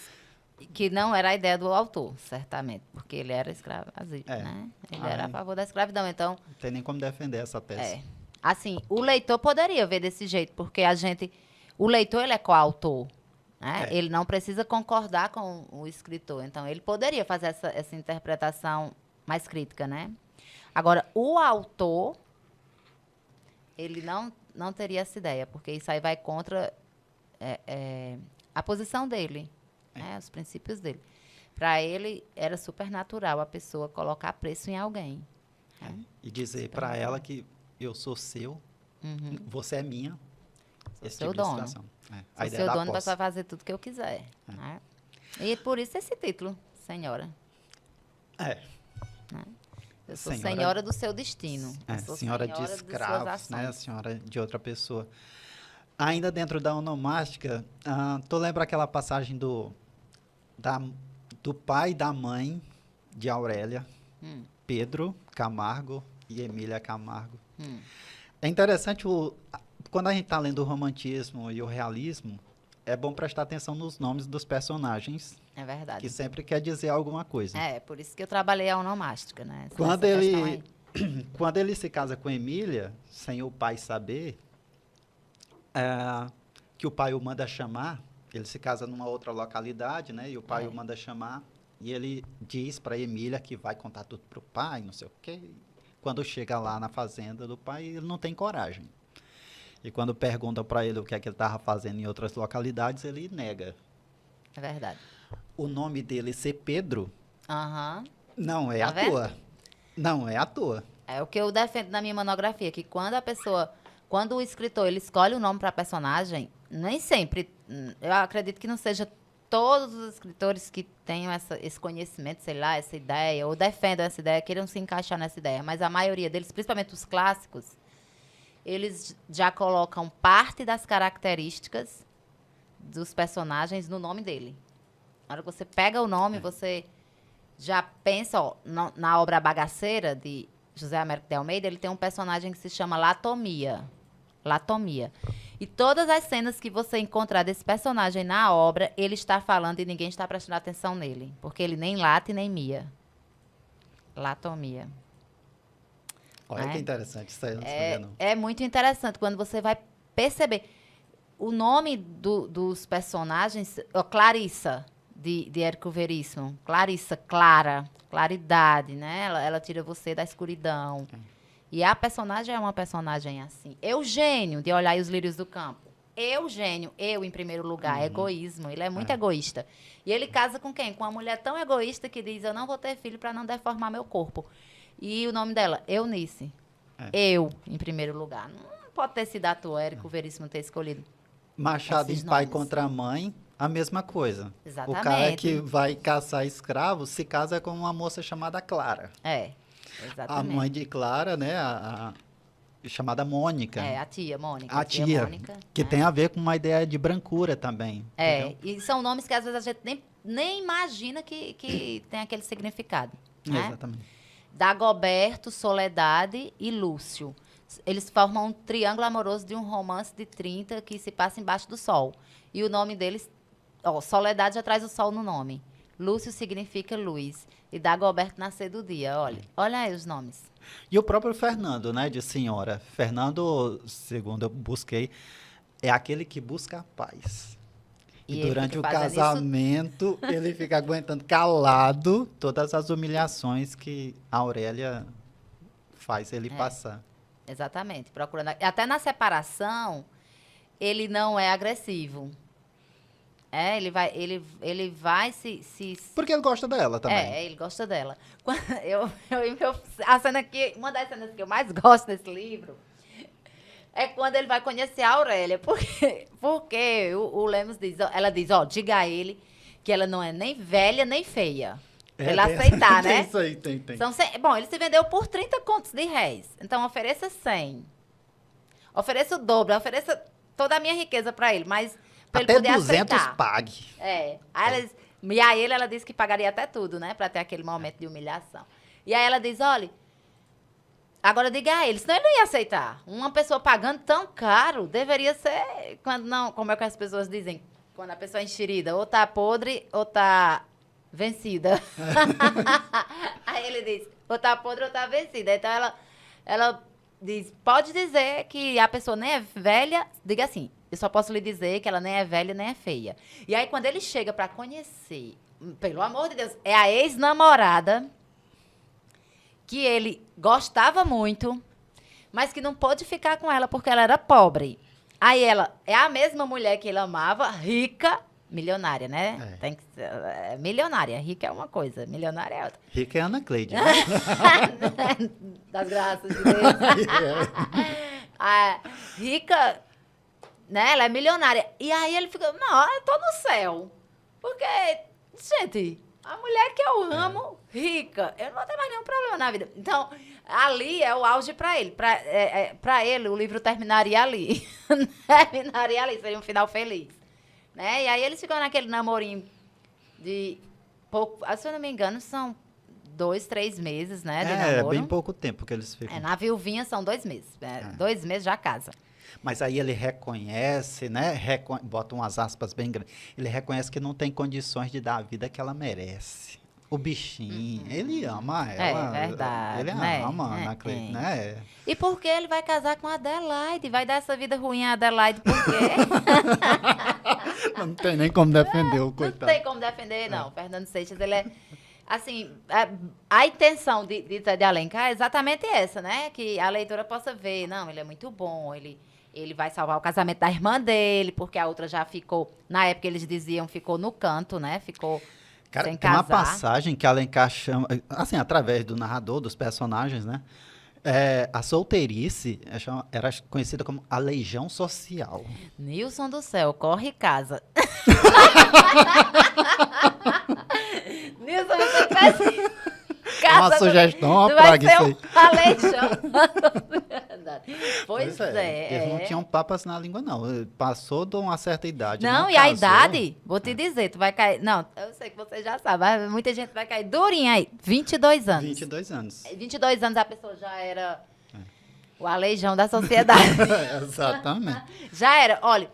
B: que não era a ideia do autor, certamente, porque ele era escravagista, né? Ele era a favor da escravidão, então...
A: Não tem nem como defender essa tese.
B: É. Assim, o leitor poderia ver desse jeito, porque o leitor, ele é coautor, né? Ele não precisa concordar com o escritor, então ele poderia fazer essa interpretação mais crítica, né? Agora, o autor, ele não teria essa ideia, porque isso aí vai contra a posição dele, né? Os princípios dele. Para ele, era super natural a pessoa colocar preço em alguém. Né?
A: E dizer para ela que eu sou seu, você é minha.
B: Sou
A: Esse
B: seu
A: tipo de
B: dono.
A: situação. A
B: Sou
A: ideia
B: seu
A: da
B: dono,
A: posse.
B: vai fazer tudo que eu quiser. Né? E por isso esse título, senhora.
A: É.
B: Né? Eu sou
A: Senhora-
B: senhora do seu destino. Eu sou
A: Senhora de
B: das suas
A: escravos, né?
B: ações.
A: Senhora de outra pessoa. Ainda dentro da onomástica, tu lembra aquela passagem do pai e da mãe de Aurélia, Pedro Camargo e Emília Camargo. É interessante, quando a gente está lendo o romantismo e o realismo, é bom prestar atenção nos nomes dos personagens,
B: É verdade.
A: que sempre quer dizer alguma coisa.
B: É, por isso que eu trabalhei a onomástica, né?
A: Quando
B: Essa questão aí.
A: quando ele se casa com Emília, sem o pai saber, que o pai o manda chamar, ele se casa numa outra localidade, né? E o pai o manda chamar, e ele diz para Emília que vai contar tudo pro pai, não sei o quê. Quando chega lá na fazenda do pai, ele não tem coragem. E quando perguntam para ele o que é que ele estava fazendo em outras localidades, ele nega.
B: É verdade.
A: O nome dele ser Pedro
B: Aham.
A: não é
B: Tá
A: à
B: vendo?
A: toa. Não é à toa.
B: É o que eu defendo na minha monografia, que quando o escritor ele escolhe o nome para personagem, nem sempre, eu acredito que não seja todos os escritores que tenham esse conhecimento, sei lá, essa ideia, ou defendam essa ideia, queiram se encaixar nessa ideia, mas a maioria deles, principalmente os clássicos, eles já colocam parte das características dos personagens no nome dele. Na hora que você pega o nome, você já pensa, ó, na obra Bagaceira, de José Américo de Almeida, ele tem um personagem que se chama Latomia. Latomia. E todas as cenas que você encontrar desse personagem na obra, ele está falando e ninguém está prestando atenção nele. Porque ele nem late nem mia. Latomia.
A: Olha que interessante, isso aí eu não sabia não.
B: É muito interessante quando você vai perceber. O nome dos personagens, Clarissa, de Érico Veríssimo. Clarissa, clara, claridade, né? Ela tira você da escuridão. E a personagem é uma personagem assim. Eugênio, de Olhar e os Lírios do Campo. Eugênio, eu em primeiro lugar, egoísmo. Ele é muito egoísta. E ele casa com quem? Com uma mulher tão egoísta que diz, eu não vou ter filho para não deformar meu corpo. E o nome dela, Eunice. Eu, em primeiro lugar. Não pode ter sido à toa, Érico Veríssimo ter escolhido
A: Machado
B: esses
A: em pai
B: nomes.
A: contra a mãe, a mesma coisa.
B: Exatamente.
A: O cara que vai caçar escravos se casa com uma moça chamada Clara.
B: É,
A: A
B: exatamente.
A: mãe de Clara, né, chamada Mônica.
B: É, a tia Mônica.
A: A tia,
B: Mônica,
A: que
B: né?
A: tem a ver com uma ideia de brancura também.
B: É,
A: entendeu?
B: e são nomes que às vezes a gente nem imagina que tem aquele significado. Né?
A: Exatamente.
B: Dagoberto, Soledade e Lúcio. Eles formam um triângulo amoroso de um romance de 30 que se passa embaixo do sol. E o nome deles, Soledade já traz o sol no nome. Lúcio significa luz. E Dagoberto, nascer do dia. Olha aí os nomes.
A: E o próprio Fernando, né, de senhora. Fernando, segundo eu busquei, é aquele que busca a paz.
B: E
A: E
B: ele
A: durante
B: fica
A: o
B: fazendo
A: casamento, ele fica aguentando calado todas as humilhações que a Aurélia faz ele passar.
B: Exatamente. Procurando. Até na separação, ele não é agressivo. Ele vai se
A: Porque ele gosta dela também.
B: ele gosta dela. A cena uma das cenas que eu mais gosto desse livro é quando ele vai conhecer a Aurélia. Porque o Lemos diz, ela diz, diga a ele que ela não é nem velha nem feia. Pra ele aceitar,
A: tem
B: né?
A: Isso aí, tem.
B: Bom, ele se vendeu por 30 contos de réis. Então, ofereça 100. Ofereça o dobro, ofereça toda a minha riqueza pra ele, mas pra ele
A: Até
B: poder
A: 200
B: aceitar.
A: pague.
B: E a ela disse que pagaria até tudo, né? Pra ter aquele momento de humilhação. E aí ela diz, olha, agora diga a ele, senão ele não ia aceitar. Uma pessoa pagando tão caro, deveria ser, quando não, como é que as pessoas dizem, quando a pessoa é enxerida, ou tá podre, ou tá vencida. Aí ele diz, ou tá podre, ou tá vencida. Então ela diz, pode dizer que a pessoa nem é velha, diga assim, eu só posso lhe dizer que ela nem é velha nem é feia. E aí, quando ele chega pra conhecer, pelo amor de Deus, é a ex-namorada que ele gostava muito, mas que não pôde ficar com ela porque ela era pobre. Aí ela é a mesma mulher que ele amava, rica, milionária, né?
A: É.
B: Tem que ser, milionária. Rica é uma coisa, milionária é outra.
A: Rica é Ana Cleide. Né?
B: Das graças de Deus. A rica, né? Ela é milionária. E aí ele fica, não, eu tô no céu. Porque, gente, a mulher que eu amo, rica, eu não vou ter mais nenhum problema na vida. Então, ali é o auge pra ele. Pra ele, o livro terminaria ali. Terminaria ali, seria um final feliz. Né? E aí eles ficam naquele namorinho de pouco, se eu não me engano, são 2, 3 meses, né, de namoro.
A: Bem pouco tempo que eles ficam.
B: Na viuvinha são 2 meses. 2 meses já casa.
A: Mas aí ele reconhece, né? Bota umas aspas bem grandes. Ele reconhece que não tem condições de dar a vida que ela merece. O bichinho, ele ama ela.
B: É verdade,
A: Ele
B: né?
A: ama a Ana Cleide, né?
B: E por que ele vai casar com a Adelaide? Vai dar essa vida ruim a Adelaide por quê?
A: Não tem nem como defender o
B: Não
A: coitado.
B: tem como defender, não. Fernando Seixas, ele é... Assim, a intenção de Alencar é exatamente essa, né? Que a leitora possa ver, não, ele é muito bom, ele vai salvar o casamento da irmã dele, porque a outra já ficou, na época eles diziam, ficou no canto, né? Ficou
A: Cara,
B: sem
A: tem uma
B: casar.
A: passagem que Alencar chama, assim, através do narrador, dos personagens, né? A solteirice era conhecida como a legião social.
B: Nilson do céu, corre e casa. Nilson, você tivesse
A: Uma sugestão, uma
B: tu vai
A: praga
B: ser
A: isso aí.
B: uma legião. Pois é.
A: Eles não tinham papas na língua, não. Passou de uma certa idade.
B: Não, e a idade, vou te dizer, tu vai cair... Não, eu sei que você já sabe, mas muita gente vai cair durinha aí. 22 anos.
A: 22 anos.
B: 22 anos a pessoa já era o aleijão da sociedade.
A: Exatamente.
B: Já era. Olha,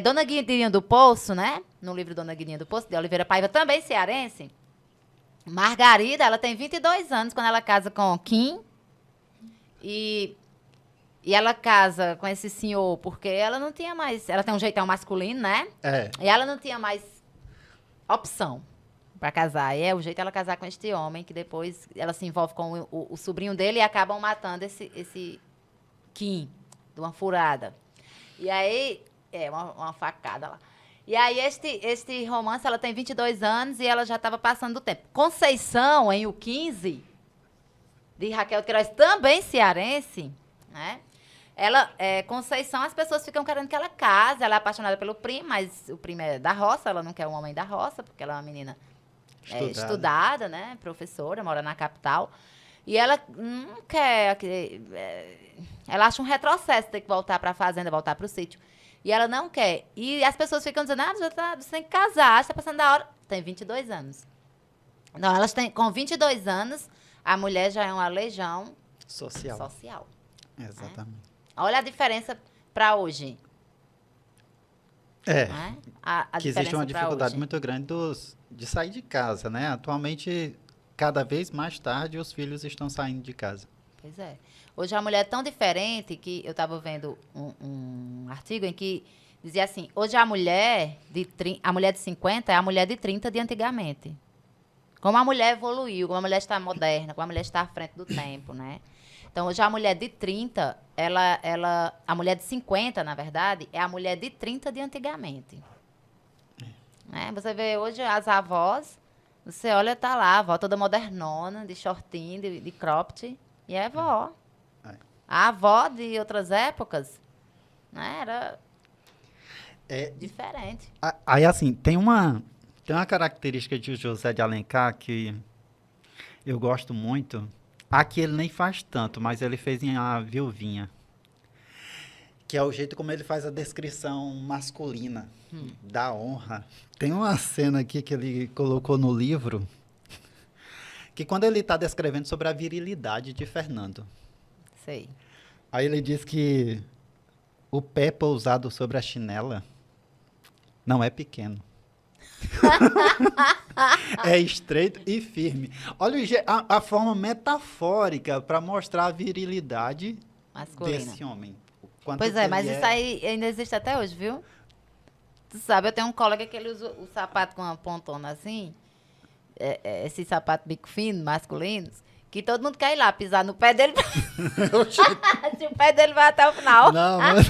B: Dona Guidinha do Poço, né? No livro Dona Guidinha do Poço, de Oliveira Paiva, também cearense. Margarida, ela tem 22 anos quando ela casa com Kim. E ela casa com esse senhor porque ela não tinha mais... Ela tem um jeitão masculino, né? E ela não tinha mais opção para casar. E é o jeito ela casar com este homem, que depois ela se envolve com o sobrinho dele e acabam matando esse Kim, de uma furada. E aí, uma facada lá. E aí, este romance, ela tem 22 anos e ela já estava passando do tempo. Conceição, em O 15, de Raquel de Queiroz, também cearense, né? Ela, Conceição, as pessoas ficam querendo que ela case. Ela é apaixonada pelo primo, mas o primo é da roça. Ela não quer um homem da roça, porque ela é uma menina estudada, né? Professora, mora na capital. E ela não quer. Ela acha um retrocesso ter que voltar para a fazenda, voltar para o sítio. E ela não quer. E as pessoas ficam dizendo, você tem que casar, você está passando da hora. Tem 22 anos. Então, com 22 anos, a mulher já é uma legião social.
A: Exatamente.
B: Né? Olha a diferença para hoje. Né?
A: Que existe uma dificuldade muito grande de sair de casa, né? Atualmente, cada vez mais tarde, os filhos estão saindo de casa.
B: Pois é. Hoje a mulher é tão diferente que eu estava vendo um artigo em que dizia assim, hoje a mulher de 50 é a mulher de 30 de antigamente. Como a mulher evoluiu, como a mulher está moderna, como a mulher está à frente do tempo, né? Então, hoje a mulher de 30, a mulher de 50, na verdade, é a mulher de 30 de antigamente. Né? Você vê hoje as avós, você olha, tá lá, a avó toda modernona, de shortinho, de cropped, e é vó. A avó de outras épocas, né, era diferente.
A: Aí, assim, tem uma característica de José de Alencar que eu gosto muito. Aqui ele nem faz tanto, mas ele fez em A Viuvinha. Que é o jeito como ele faz a descrição masculina da honra. Tem uma cena aqui que ele colocou no livro, que quando ele está descrevendo sobre a virilidade de Fernando.
B: Sei.
A: Aí ele diz que o pé pousado sobre a chinela não é pequeno. É estreito e firme. Olha a forma metafórica para mostrar a virilidade masculina desse homem.
B: Pois é, mas isso aí ainda existe até hoje, viu? Tu sabe, eu tenho um colega que ele usa o sapato com uma pontona assim, esse sapato bico fino, masculinos, que todo mundo quer ir lá pisar no pé dele. Se o pé dele vai até o final.
A: Não, mas...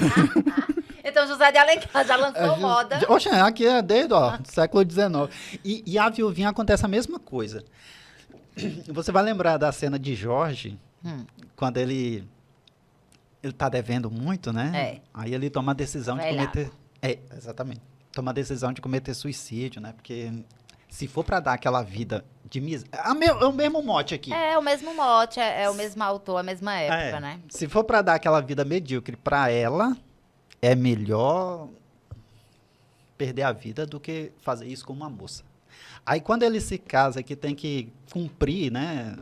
B: Então, José de Alencar já lançou moda.
A: Oxe, aqui é desde o século XIX. E a Viuvinha acontece a mesma coisa. Você vai lembrar da cena de Jorge, quando ele tá devendo muito, né? Aí ele toma a decisão de cometer... exatamente. Toma a decisão de cometer suicídio, né? Porque se for para dar aquela vida de miséria... É o mesmo mote aqui.
B: É o mesmo mote, é o mesmo autor, a mesma época, né?
A: Se for para dar aquela vida medíocre para ela... É melhor perder a vida do que fazer isso com uma moça. Aí, quando ele se casa, que tem que cumprir, né,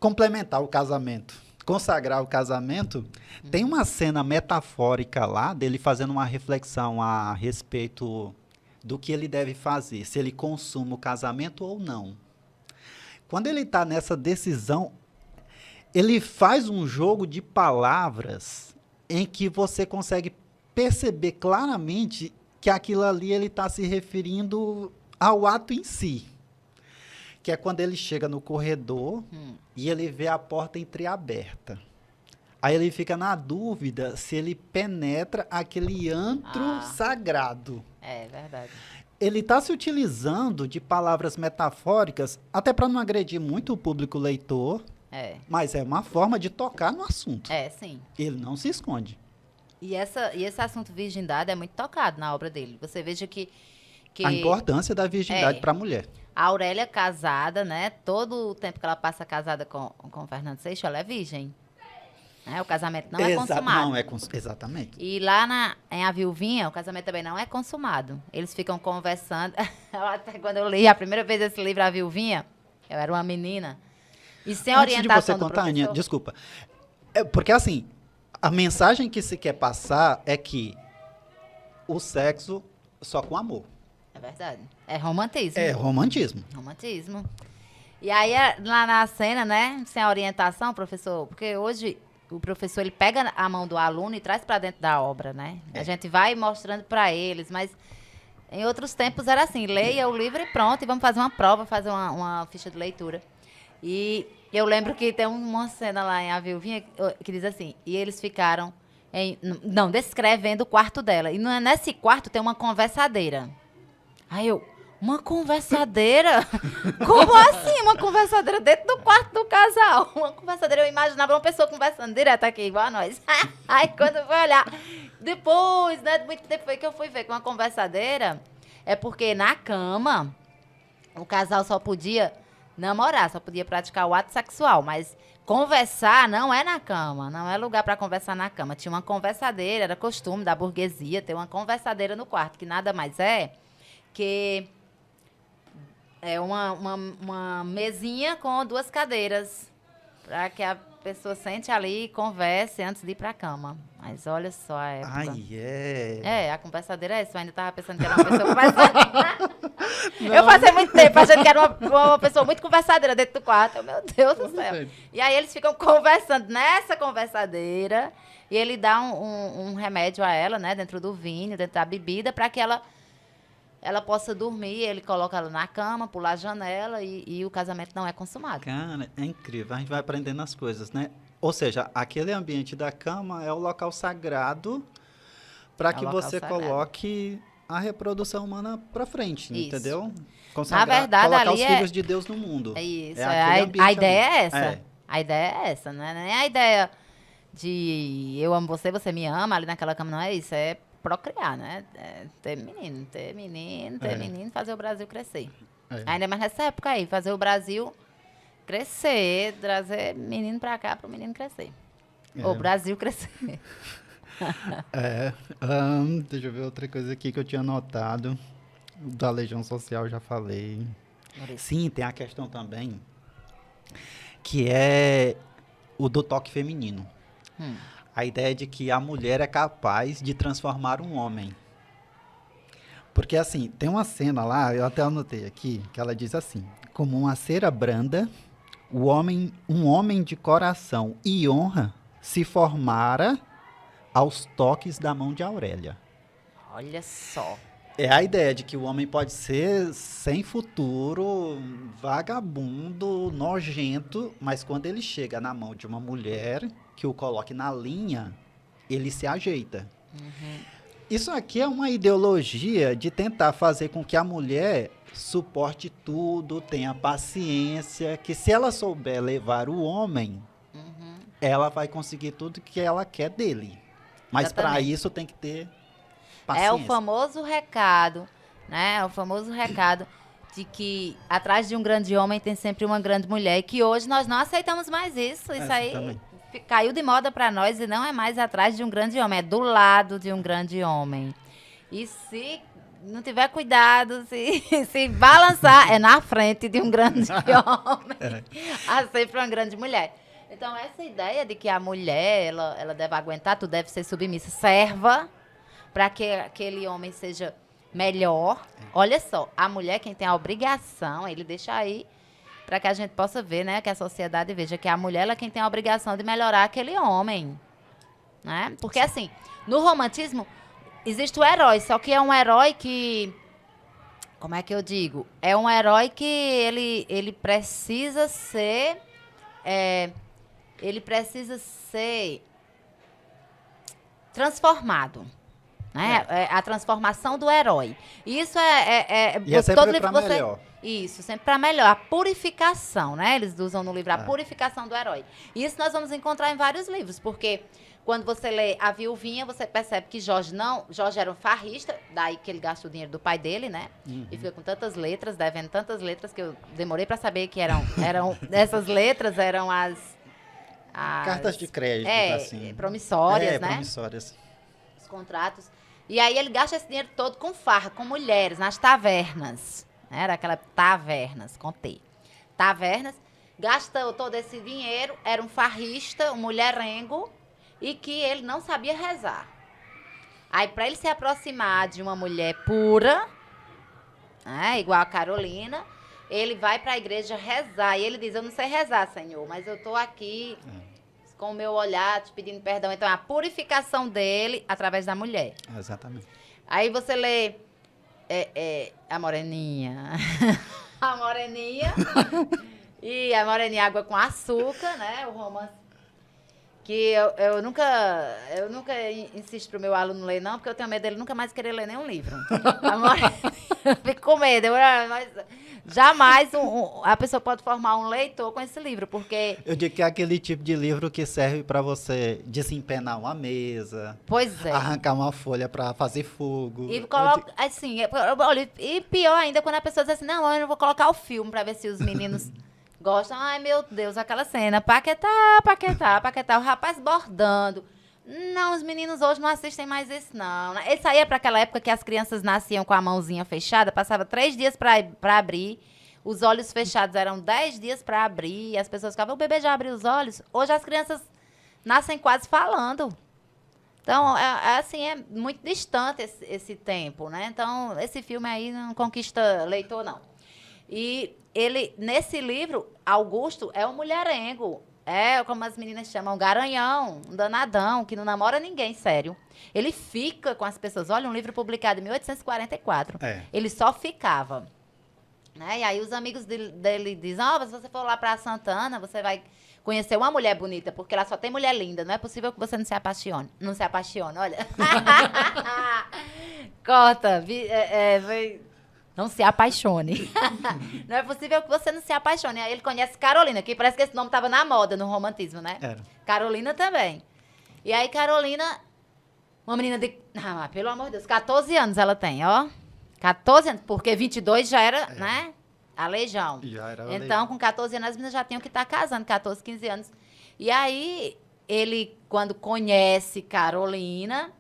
A: complementar o casamento, consagrar o casamento, tem uma cena metafórica lá dele fazendo uma reflexão a respeito do que ele deve fazer, se ele consuma o casamento ou não. Quando ele está nessa decisão, ele faz um jogo de palavras em que você consegue perceber claramente que aquilo ali ele está se referindo ao ato em si. Que é quando ele chega no corredor e ele vê a porta entreaberta. Aí ele fica na dúvida se ele penetra aquele antro sagrado.
B: É verdade.
A: Ele está se utilizando de palavras metafóricas, até para não agredir muito o público leitor, mas é uma forma de tocar no assunto.
B: Sim.
A: Ele não se esconde.
B: E esse assunto virgindade é muito tocado na obra dele. Você veja que
A: a importância da virgindade para a mulher.
B: A Aurélia casada, né? Todo o tempo que ela passa casada com o Fernando Seixas, ela é virgem. O casamento não é consumado.
A: Exatamente.
B: E lá em A Viuvinha, o casamento também não é consumado. Eles ficam conversando. Até quando eu li a primeira vez esse livro, A Viuvinha, eu era uma menina. E sem orientação
A: Antes de você contar, Aninha, desculpa. Porque, assim, a mensagem que se quer passar é que o sexo só com amor.
B: É verdade. É romantismo.
A: É romantismo.
B: Romantismo. E aí, lá na cena, né, sem a orientação, professor, porque hoje o professor ele pega a mão do aluno e traz para dentro da obra, né? A gente vai mostrando para eles, mas em outros tempos era assim, leia o livro e pronto, e vamos fazer uma prova, fazer uma ficha de leitura. E eu lembro que tem uma cena lá em A Viuvinha que diz assim, e eles ficaram descrevendo o quarto dela. E nesse quarto tem uma conversadeira. Aí Uma conversadeira? Como assim uma conversadeira dentro do quarto do casal? Uma conversadeira, eu imaginava uma pessoa conversando direto aqui, igual a nós. Aí quando eu fui olhar, depois, né, muito tempo foi que eu fui ver que uma conversadeira é porque na cama o casal só podia namorar, só podia praticar o ato sexual, mas conversar não é na cama, não é lugar para conversar na cama. Tinha uma conversadeira, era costume da burguesia ter uma conversadeira no quarto, que nada mais é que uma mesinha com 2 cadeiras, para que a pessoa sente ali e converse antes de ir para a cama. Mas olha só a época.
A: Ai, é.
B: É, a conversadeira é isso. Eu ainda estava pensando que era uma pessoa conversadeira. Eu passei muito tempo achando que era uma pessoa muito conversadeira dentro do quarto. Eu, meu Deus do céu. E aí eles ficam conversando nessa conversadeira e ele dá um remédio a ela, né, dentro do vinho, dentro da bebida, para que ela possa dormir. Ele coloca ela na cama, pular a janela e o casamento não é consumado.
A: Cara, é incrível. A gente vai aprendendo as coisas, né? Ou seja, aquele ambiente da cama é o local sagrado para que você coloque a reprodução humana para frente,
B: isso.
A: Entendeu?
B: Na verdade,
A: colocar
B: ali
A: os filhos de Deus no mundo.
B: É isso.
A: A
B: ideia é essa. A ideia é essa, não é nem a ideia de eu amo você, você me ama, ali naquela cama, não é isso. É procriar, né? É ter menino, fazer o Brasil crescer. Ainda mais nessa época aí, fazer o Brasil crescer, trazer menino pra cá pro menino crescer. O Brasil crescer.
A: Deixa eu ver outra coisa aqui que eu tinha notado. Da Legião Social já falei. Sim, tem a questão também que é o do toque feminino. A ideia de que a mulher é capaz de transformar um homem. Porque, assim, tem uma cena lá, eu até anotei aqui, que ela diz assim: como uma cera branda, um homem de coração e honra se formara aos toques da mão de Aurélia.
B: Olha só.
A: É a ideia de que o homem pode ser sem futuro, vagabundo, nojento, mas quando ele chega na mão de uma mulher que o coloque na linha, ele se ajeita. Isso aqui é uma ideologia de tentar fazer com que a mulher suporte tudo, tenha paciência, que se ela souber levar o homem, ela vai conseguir tudo que ela quer dele. Mas para isso tem que ter paciência.
B: É o famoso recado, né? O famoso recado de que atrás de um grande homem tem sempre uma grande mulher, e que hoje nós não aceitamos mais isso. Isso aí caiu de moda para nós e não é mais atrás de um grande homem, é do lado de um grande homem. E se não tiver cuidado, se balançar, é na frente de um grande homem. Há sempre uma grande mulher. Então, essa ideia de que a mulher, ela deve aguentar, tu deve ser submissa, serva para que aquele homem seja melhor. Olha só, a mulher, quem tem a obrigação, ele deixa aí para que a gente possa ver, né, que a sociedade veja que a mulher ela é quem tem a obrigação de melhorar aquele homem, né? Porque, assim, no romantismo, existe o herói, só que é um herói que, como é que eu digo? É um herói que ele precisa ser, transformado. Né? A transformação do herói. Isso
A: e é sempre para melhor.
B: Isso, sempre para melhor. A purificação, né? Eles usam no livro a purificação do herói. Isso nós vamos encontrar em vários livros, porque quando você lê A Viuvinha, você percebe que Jorge era um farrista, daí que ele gasta o dinheiro do pai dele, né? E fica com tantas letras, devendo tantas letras, que eu demorei para saber que eram essas letras eram as
A: cartas de crédito, assim.
B: Promissórias, né?
A: Promissórias.
B: Os contratos. E aí ele gasta esse dinheiro todo com farra, com mulheres, nas tavernas. Era aquela tavernas, com T. Tavernas. Gasta todo esse dinheiro, era um farrista, um mulherengo, e que ele não sabia rezar. Aí, para ele se aproximar de uma mulher pura, né, igual a Carolina, ele vai para a igreja rezar. E ele diz, eu não sei rezar, Senhor, mas eu estou aqui com o meu olhar te pedindo perdão. Então, a purificação dele através da mulher.
A: Exatamente.
B: Aí você lê a Moreninha. A Moreninha. E a Moreninha Água com Açúcar, né? O romance. Que eu nunca insisto pro meu aluno ler, não, porque eu tenho medo dele nunca mais querer ler nenhum livro. A Moreninha. Fico com medo. Mas jamais a pessoa pode formar um leitor com esse livro, porque...
A: Eu digo que é aquele tipo de livro que serve para você desempenar uma mesa,
B: Pois é.
A: arrancar uma folha para fazer fogo.
B: E coloca, assim, olha, e pior ainda quando a pessoa diz assim, não, eu não vou colocar o filme pra ver se os meninos gostam. Ai, meu Deus, aquela cena, Paquetá, Paquetá, Paquetá, o rapaz bordando. Não, os meninos hoje não assistem mais isso, não. Esse aí é pra aquela época que as crianças nasciam com a mãozinha fechada, passava 3 dias pra abrir, os olhos fechados eram 10 dias pra abrir, e as pessoas ficavam, o bebê já abriu os olhos? Hoje as crianças nascem quase falando. Então, assim, é muito distante esse tempo, né? Então, esse filme aí não conquista leitor, não. E ele, nesse livro, Augusto é um mulherengo. É, como as meninas chamam, um garanhão, um danadão, que não namora ninguém, sério. Ele fica com as pessoas. Olha, um livro publicado em 1844.
A: É.
B: Ele só ficava. Né? E aí os amigos dele dizem, se você for lá pra Santana, você vai conhecer uma mulher bonita, porque lá só tem mulher linda. Não é possível que você não se apaixone. Não se apaixone, olha. Corta. Não se apaixone. Não é possível que você não se apaixone. Aí ele conhece Carolina, que parece que esse nome estava na moda no romantismo, né?
A: Era.
B: Carolina também. E aí Carolina, uma menina de... Ah, pelo amor de Deus, 14 anos ela tem, ó. 14 anos, porque 22 já era, né? A legião.
A: Já era a
B: Então,
A: legião.
B: com 14 anos, as meninas já tinham que estar casando, 14, 15 anos. E aí, ele, quando conhece Carolina,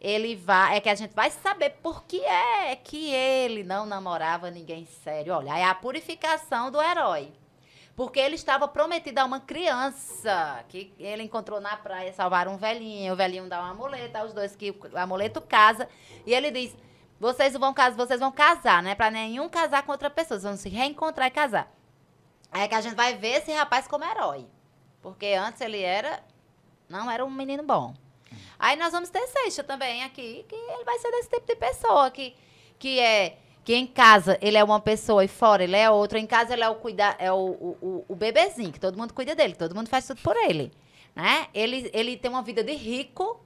B: ele vai... É que a gente vai saber por que é que ele não namorava ninguém sério. Olha, é a purificação do herói. Porque ele estava prometido a uma criança que ele encontrou na praia, salvaram um velhinho, o velhinho dá uma muleta, os dois que o amuleto casa, e ele diz... Vocês vão casar, né? Pra nenhum casar com outra pessoa. Vocês vão se reencontrar e casar. Aí é que a gente vai ver esse rapaz como herói. Porque antes ele não era um menino bom. Aí nós vamos ter Seixas também aqui, que ele vai ser desse tipo de pessoa, que em casa ele é uma pessoa e fora ele é outra. Em casa ele é o bebezinho, que todo mundo cuida dele, que todo mundo faz tudo por ele. Né? Ele tem uma vida de rico,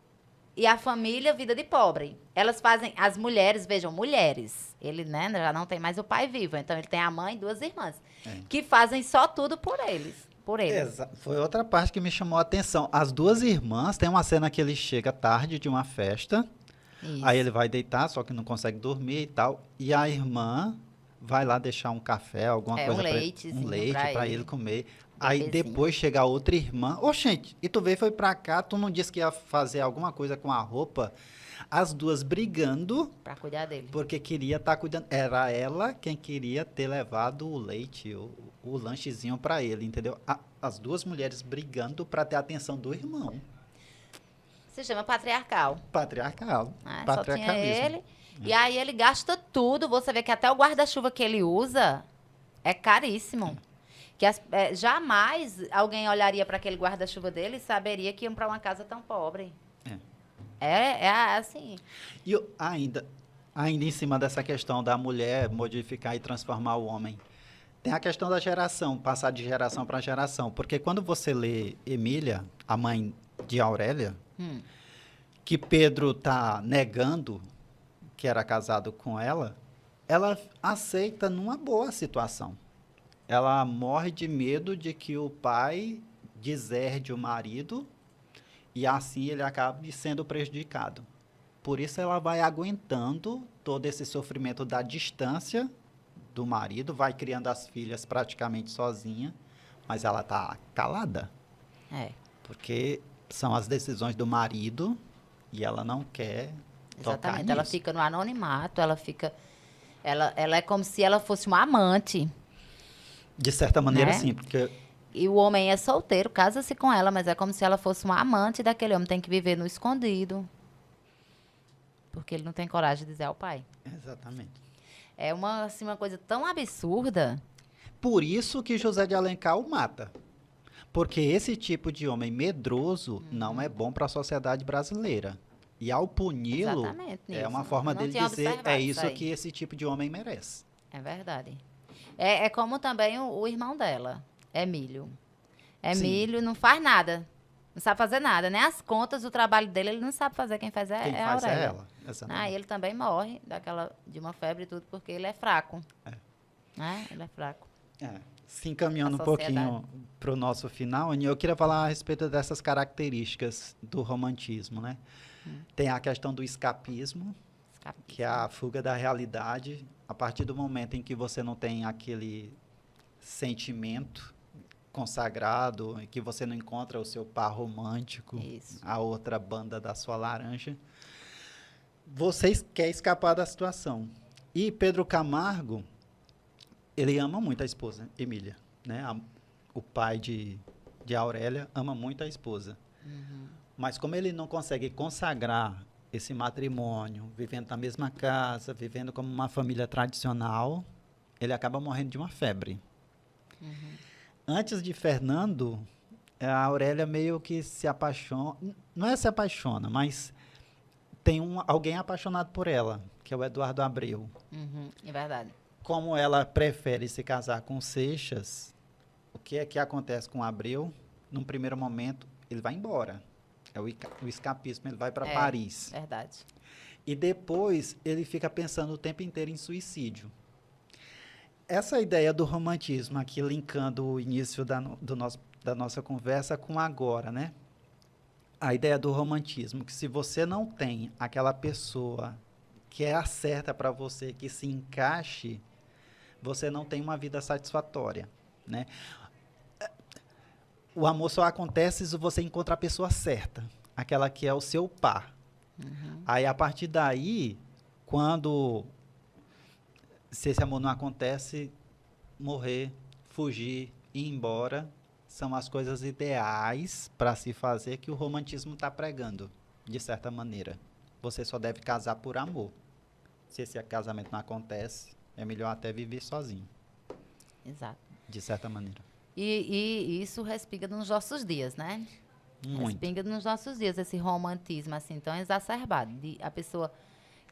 B: e a família, vida de pobre. Elas fazem, as mulheres, vejam, mulheres. Ele, né, já não tem mais o pai vivo. Então, ele tem a mãe e 2 irmãs. Que fazem só tudo por eles. Por eles.
A: Foi outra parte que me chamou a atenção. As 2 irmãs, tem uma cena que ele chega tarde de uma festa.
B: Isso.
A: Aí ele vai deitar, só que não consegue dormir e tal. E a irmã vai lá deixar um café, alguma coisa
B: um leite
A: para ele comer.
B: Bebezinho.
A: Aí depois chega a outra irmã. Ô, gente, e tu veio, foi pra cá, tu não disse que ia fazer alguma coisa com a roupa? As 2 brigando.
B: Pra cuidar dele.
A: Porque queria estar cuidando. Era ela quem queria ter levado o leite, o lanchezinho pra ele, entendeu? As 2 mulheres brigando pra ter a atenção do irmão.
B: Se chama patriarcal.
A: Patriarcal.
B: Só tinha
A: Patriarcalismo.
B: ele. E aí ele gasta tudo. Você vê que até o guarda-chuva que ele usa é caríssimo. Que jamais alguém olharia para aquele guarda-chuva dele e saberia que iam para uma casa tão pobre. É assim.
A: E ainda em cima dessa questão da mulher modificar e transformar o homem, tem a questão da geração, passar de geração para geração. Porque quando você lê Emília, a mãe de Aurélia, que Pedro está negando que era casado com ela aceita numa boa situação. Ela morre de medo de que o pai deserde o marido e assim ele acabe sendo prejudicado. Por isso ela vai aguentando todo esse sofrimento da distância do marido, vai criando as filhas praticamente sozinha, mas ela está calada. Porque são as decisões do marido e ela não quer tocar
B: Exatamente.
A: nisso.
B: Ela fica no anonimato, ela é como se ela fosse uma amante.
A: De certa maneira,
B: Né?
A: sim, porque...
B: E o homem é solteiro, casa-se com ela, mas é como se ela fosse uma amante daquele homem. Tem que viver no escondido. Porque ele não tem coragem de dizer ao pai.
A: Exatamente.
B: É uma coisa tão absurda.
A: Por isso que José de Alencar o mata. Porque esse tipo de homem medroso não é bom para a sociedade brasileira. E ao puni-lo,
B: Exatamente,
A: é
B: Nilson.
A: uma forma
B: Não
A: dele
B: tinha
A: dizer,
B: observado
A: é
B: isso
A: isso
B: aí.
A: que esse tipo de homem merece.
B: É verdade. É como também o irmão dela, Emílio. Emílio não faz nada. Não sabe fazer nada. Nem as contas do trabalho dele, ele não sabe fazer. Quem faz
A: Quem
B: é a
A: faz é
B: Aurélia.
A: ela. Exatamente.
B: E ele também morre de uma febre e tudo, porque ele é fraco. Né? Ele é fraco.
A: Se encaminhando
B: A
A: um
B: sociedade.
A: pouquinho para o nosso final, Aninha, eu queria falar a respeito dessas características do romantismo, né? Tem a questão do escapismo, que é a fuga da realidade. A partir do momento em que você não tem aquele sentimento consagrado, em que você não encontra o seu par romântico,
B: Isso.
A: a outra banda da sua laranja, você quer escapar da situação. E Pedro Camargo, ele ama muito a esposa, Emília, né? O pai de Aurélia ama muito a esposa. Mas como ele não consegue consagrar esse matrimônio, vivendo na mesma casa, vivendo como uma família tradicional, ele acaba morrendo de uma febre. Antes de Fernando, a Aurélia meio que se apaixona, não é se apaixona, mas tem alguém apaixonado por ela, que é o Eduardo Abreu.
B: É verdade.
A: Como ela prefere se casar com Seixas, o que é que acontece com Abreu? Num primeiro momento, ele vai embora. É o escapismo, ele vai para Paris.
B: Verdade.
A: E depois, ele fica pensando o tempo inteiro em suicídio. Essa ideia do romantismo, aqui linkando o início da nossa conversa com agora, né? A ideia do romantismo, que se você não tem aquela pessoa que é a certa para você, que se encaixe, você não tem uma vida satisfatória, né? O amor só acontece se você encontra a pessoa certa, aquela que é o seu par. Aí, a partir daí, se esse amor não acontece, morrer, fugir, ir embora, são as coisas ideais para se fazer que o romantismo está pregando, de certa maneira. Você só deve casar por amor. Se esse casamento não acontece, é melhor até viver sozinho.
B: Exato.
A: De certa maneira.
B: E isso respinga nos nossos dias, né?
A: Muito.
B: Respinga nos nossos dias, esse romantismo assim tão exacerbado. De a pessoa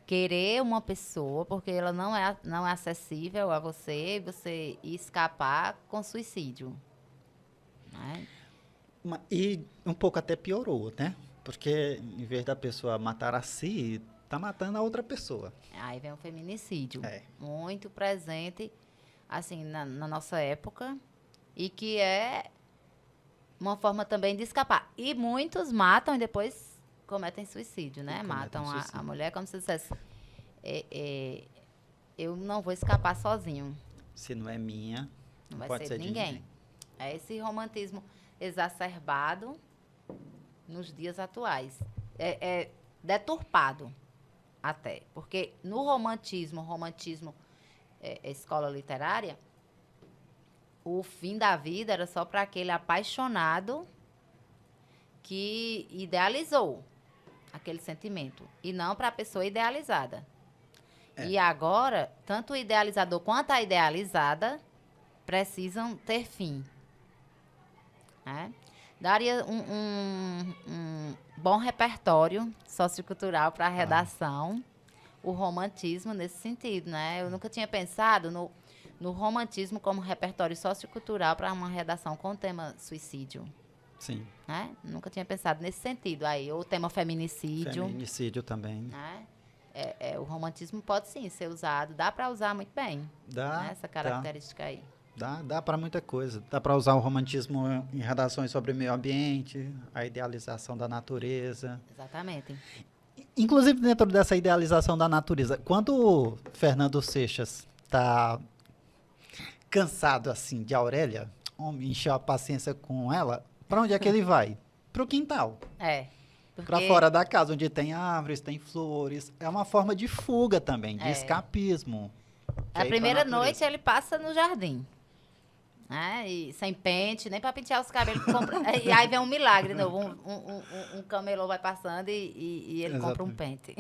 B: querer uma pessoa porque ela não é acessível a você, você escapar com suicídio. Né?
A: E um pouco até piorou, né? Porque em vez da pessoa matar a si, tá matando a outra pessoa.
B: Aí vem o feminicídio. Muito presente, assim, na nossa época. E que é uma forma também de escapar. E muitos matam e depois cometem suicídio, né? Matam a mulher como se dissesse, eu não vou escapar sozinho.
A: Se não é minha,
B: não vai
A: pode
B: ser de ninguém. É esse romantismo exacerbado nos dias atuais. É deturpado até. Porque no romantismo escola literária, o fim da vida era só para aquele apaixonado que idealizou aquele sentimento. E não para a pessoa idealizada. E agora, tanto o idealizador quanto a idealizada precisam ter fim. Né? Daria um bom repertório sociocultural para a redação, o romantismo nesse sentido. Né? Eu nunca tinha pensado no romantismo como repertório sociocultural para uma redação com o tema suicídio.
A: Sim.
B: Né? Nunca tinha pensado nesse sentido. Aí, ou o tema feminicídio.
A: Feminicídio também.
B: Né? O romantismo pode sim ser usado, dá para usar muito bem.
A: Dá.
B: Né? Essa característica aí.
A: Dá para muita coisa. Dá para usar o romantismo em redações sobre o meio ambiente, a idealização da natureza.
B: Exatamente.
A: Inclusive, dentro dessa idealização da natureza, quando o Fernando Seixas está cansado assim de Aurélia, encheu a paciência com ela, para onde é que ele vai? Para o quintal. Para fora da casa, onde tem árvores, tem flores. É uma forma de fuga também, de escapismo.
B: A primeira noite ele passa no jardim. Né? E sem pente, nem para pentear os cabelos. E aí vem um milagre novo. Um camelô vai passando e ele compra um pente.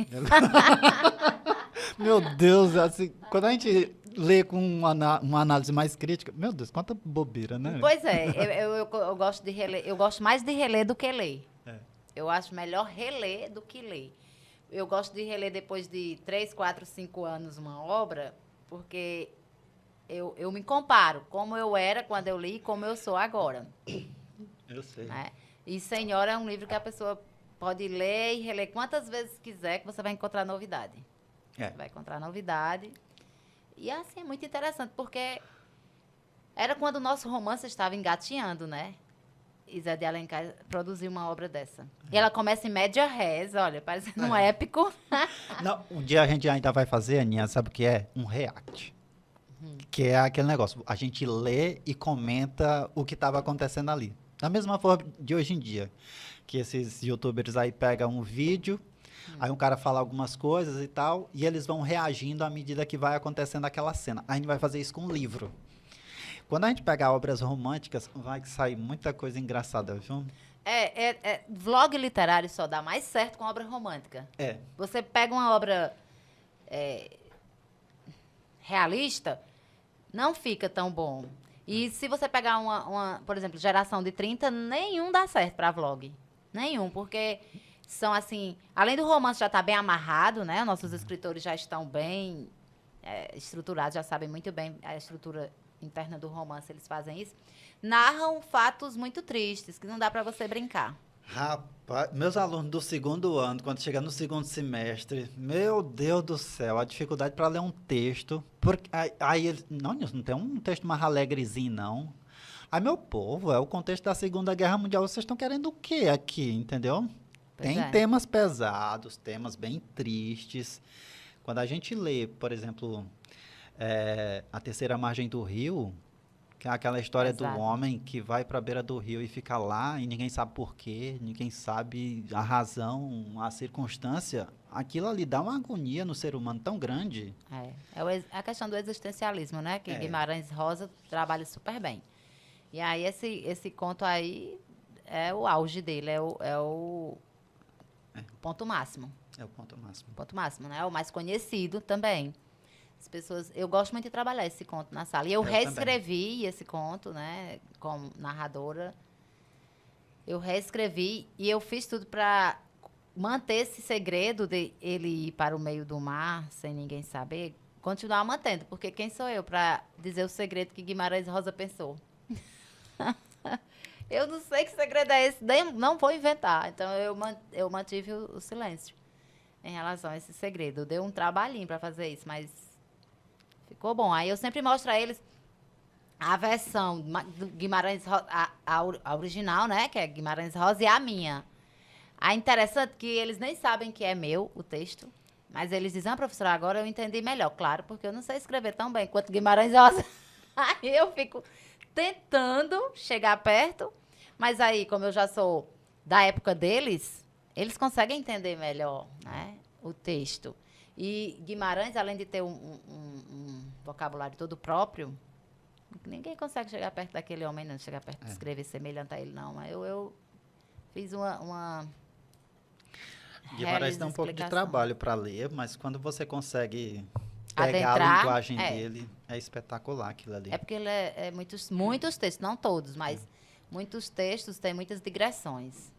A: Meu Deus, assim, quando a gente lê com uma análise mais crítica, meu Deus, quanta bobeira, né?
B: Pois é, eu gosto de reler. Eu gosto mais de reler do que ler. Eu acho melhor reler do que ler. Eu gosto de reler depois de 3, 4, 5 anos uma obra, porque eu me comparo como eu era quando eu li e como eu sou agora.
A: Eu sei.
B: Né? E Senhora é um livro que a pessoa pode ler e reler quantas vezes quiser que você vai encontrar novidade.
A: É.
B: Você vai encontrar novidade. E assim, é muito interessante, porque era quando o nosso romance estava engateando, né? E Zé de Alencar produziu uma obra dessa. E ela começa em média res, olha, parecendo um épico.
A: Não, um dia a gente ainda vai fazer, Aninha, sabe o que é? Um react. Que é aquele negócio, a gente lê e comenta o que estava acontecendo ali. Da mesma forma de hoje em dia, que esses youtubers aí pegam um vídeo, aí um cara fala algumas coisas e tal, e eles vão reagindo à medida que vai acontecendo aquela cena. A gente vai fazer isso com um livro. Quando a gente pegar obras românticas, vai sair muita coisa engraçada, viu?
B: Vlog literário só dá mais certo com obra romântica.
A: É.
B: Você pega uma obra realista, não fica tão bom. E se você pegar por exemplo, geração de 30, nenhum dá certo para vlog. Nenhum, porque são assim, além do romance já estar bem amarrado, né? Nossos escritores já estão bem estruturados, já sabem muito bem a estrutura interna do romance, eles fazem isso. Narram fatos muito tristes, que não dá para você brincar.
A: Rapaz, meus alunos do segundo ano, quando chega no segundo semestre, meu Deus do céu, a dificuldade para ler um texto. Porque, aí eles, não, Nilson, não tem um texto mais alegrezinho, não. Aí, meu povo, é o contexto da Segunda Guerra Mundial, vocês estão querendo o quê aqui, entendeu?
B: Pois
A: Tem
B: é.
A: temas pesados, temas bem tristes. Quando a gente lê, por exemplo, A Terceira Margem do Rio, que é aquela história do
B: Exato.
A: homem que vai para a beira do rio e fica lá e ninguém sabe por quê, ninguém sabe a razão, a circunstância. Aquilo ali dá uma agonia no ser humano tão grande.
B: A questão do existencialismo, né? Que
A: É.
B: Guimarães Rosa trabalha super bem. E aí, esse conto aí é o auge dele, é o ponto máximo.
A: É o ponto máximo.
B: Ponto máximo, né? É o mais conhecido também. As pessoas, eu gosto muito de trabalhar esse conto na sala. E eu reescrevi esse conto, né? Como narradora. Eu reescrevi e eu fiz tudo para manter esse segredo de ele ir para o meio do mar sem ninguém saber. Continuar mantendo, porque quem sou eu para dizer o segredo que Guimarães Rosa pensou? Eu não sei que segredo é esse, não vou inventar. Então, eu mantive o silêncio em relação a esse segredo. Deu um trabalhinho para fazer isso, mas ficou bom. Aí eu sempre mostro a eles a versão do Guimarães Rosa, a original, né? Que é Guimarães Rosa, e a minha. É interessante que eles nem sabem que é meu o texto, mas eles dizem, professora, agora eu entendi melhor. Claro, porque eu não sei escrever tão bem quanto Guimarães Rosa. Aí eu fico tentando chegar perto, mas aí, como eu já sou da época deles, eles conseguem entender melhor, né, o texto. E Guimarães, além de ter um vocabulário todo próprio, ninguém consegue chegar perto daquele homem, não chegar perto de escrever semelhante a ele, não. Mas eu fiz uma
A: Guimarães dá um pouco de
B: explicação.
A: trabalho para ler, mas quando você consegue pegar a
B: Adentrar,
A: linguagem dele, é espetacular aquilo ali.
B: É porque ele é muitos textos, não todos, mas muitos textos têm muitas digressões.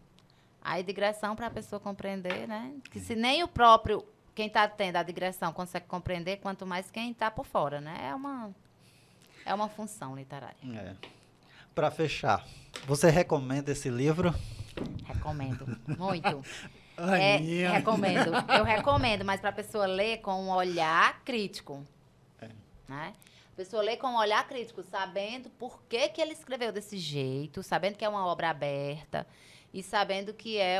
B: Aí, digressão, para a pessoa compreender, né? Que se nem o próprio, quem está tendo a digressão, consegue compreender, quanto mais quem está por fora, né? É uma função literária.
A: Para fechar, você recomenda esse livro?
B: Recomendo. Muito.
A: Aninha.
B: Recomendo. Eu recomendo, mas para a pessoa ler com um olhar crítico. Né? A pessoa lê com um olhar crítico, sabendo por que ele escreveu desse jeito, sabendo que é uma obra aberta e sabendo que é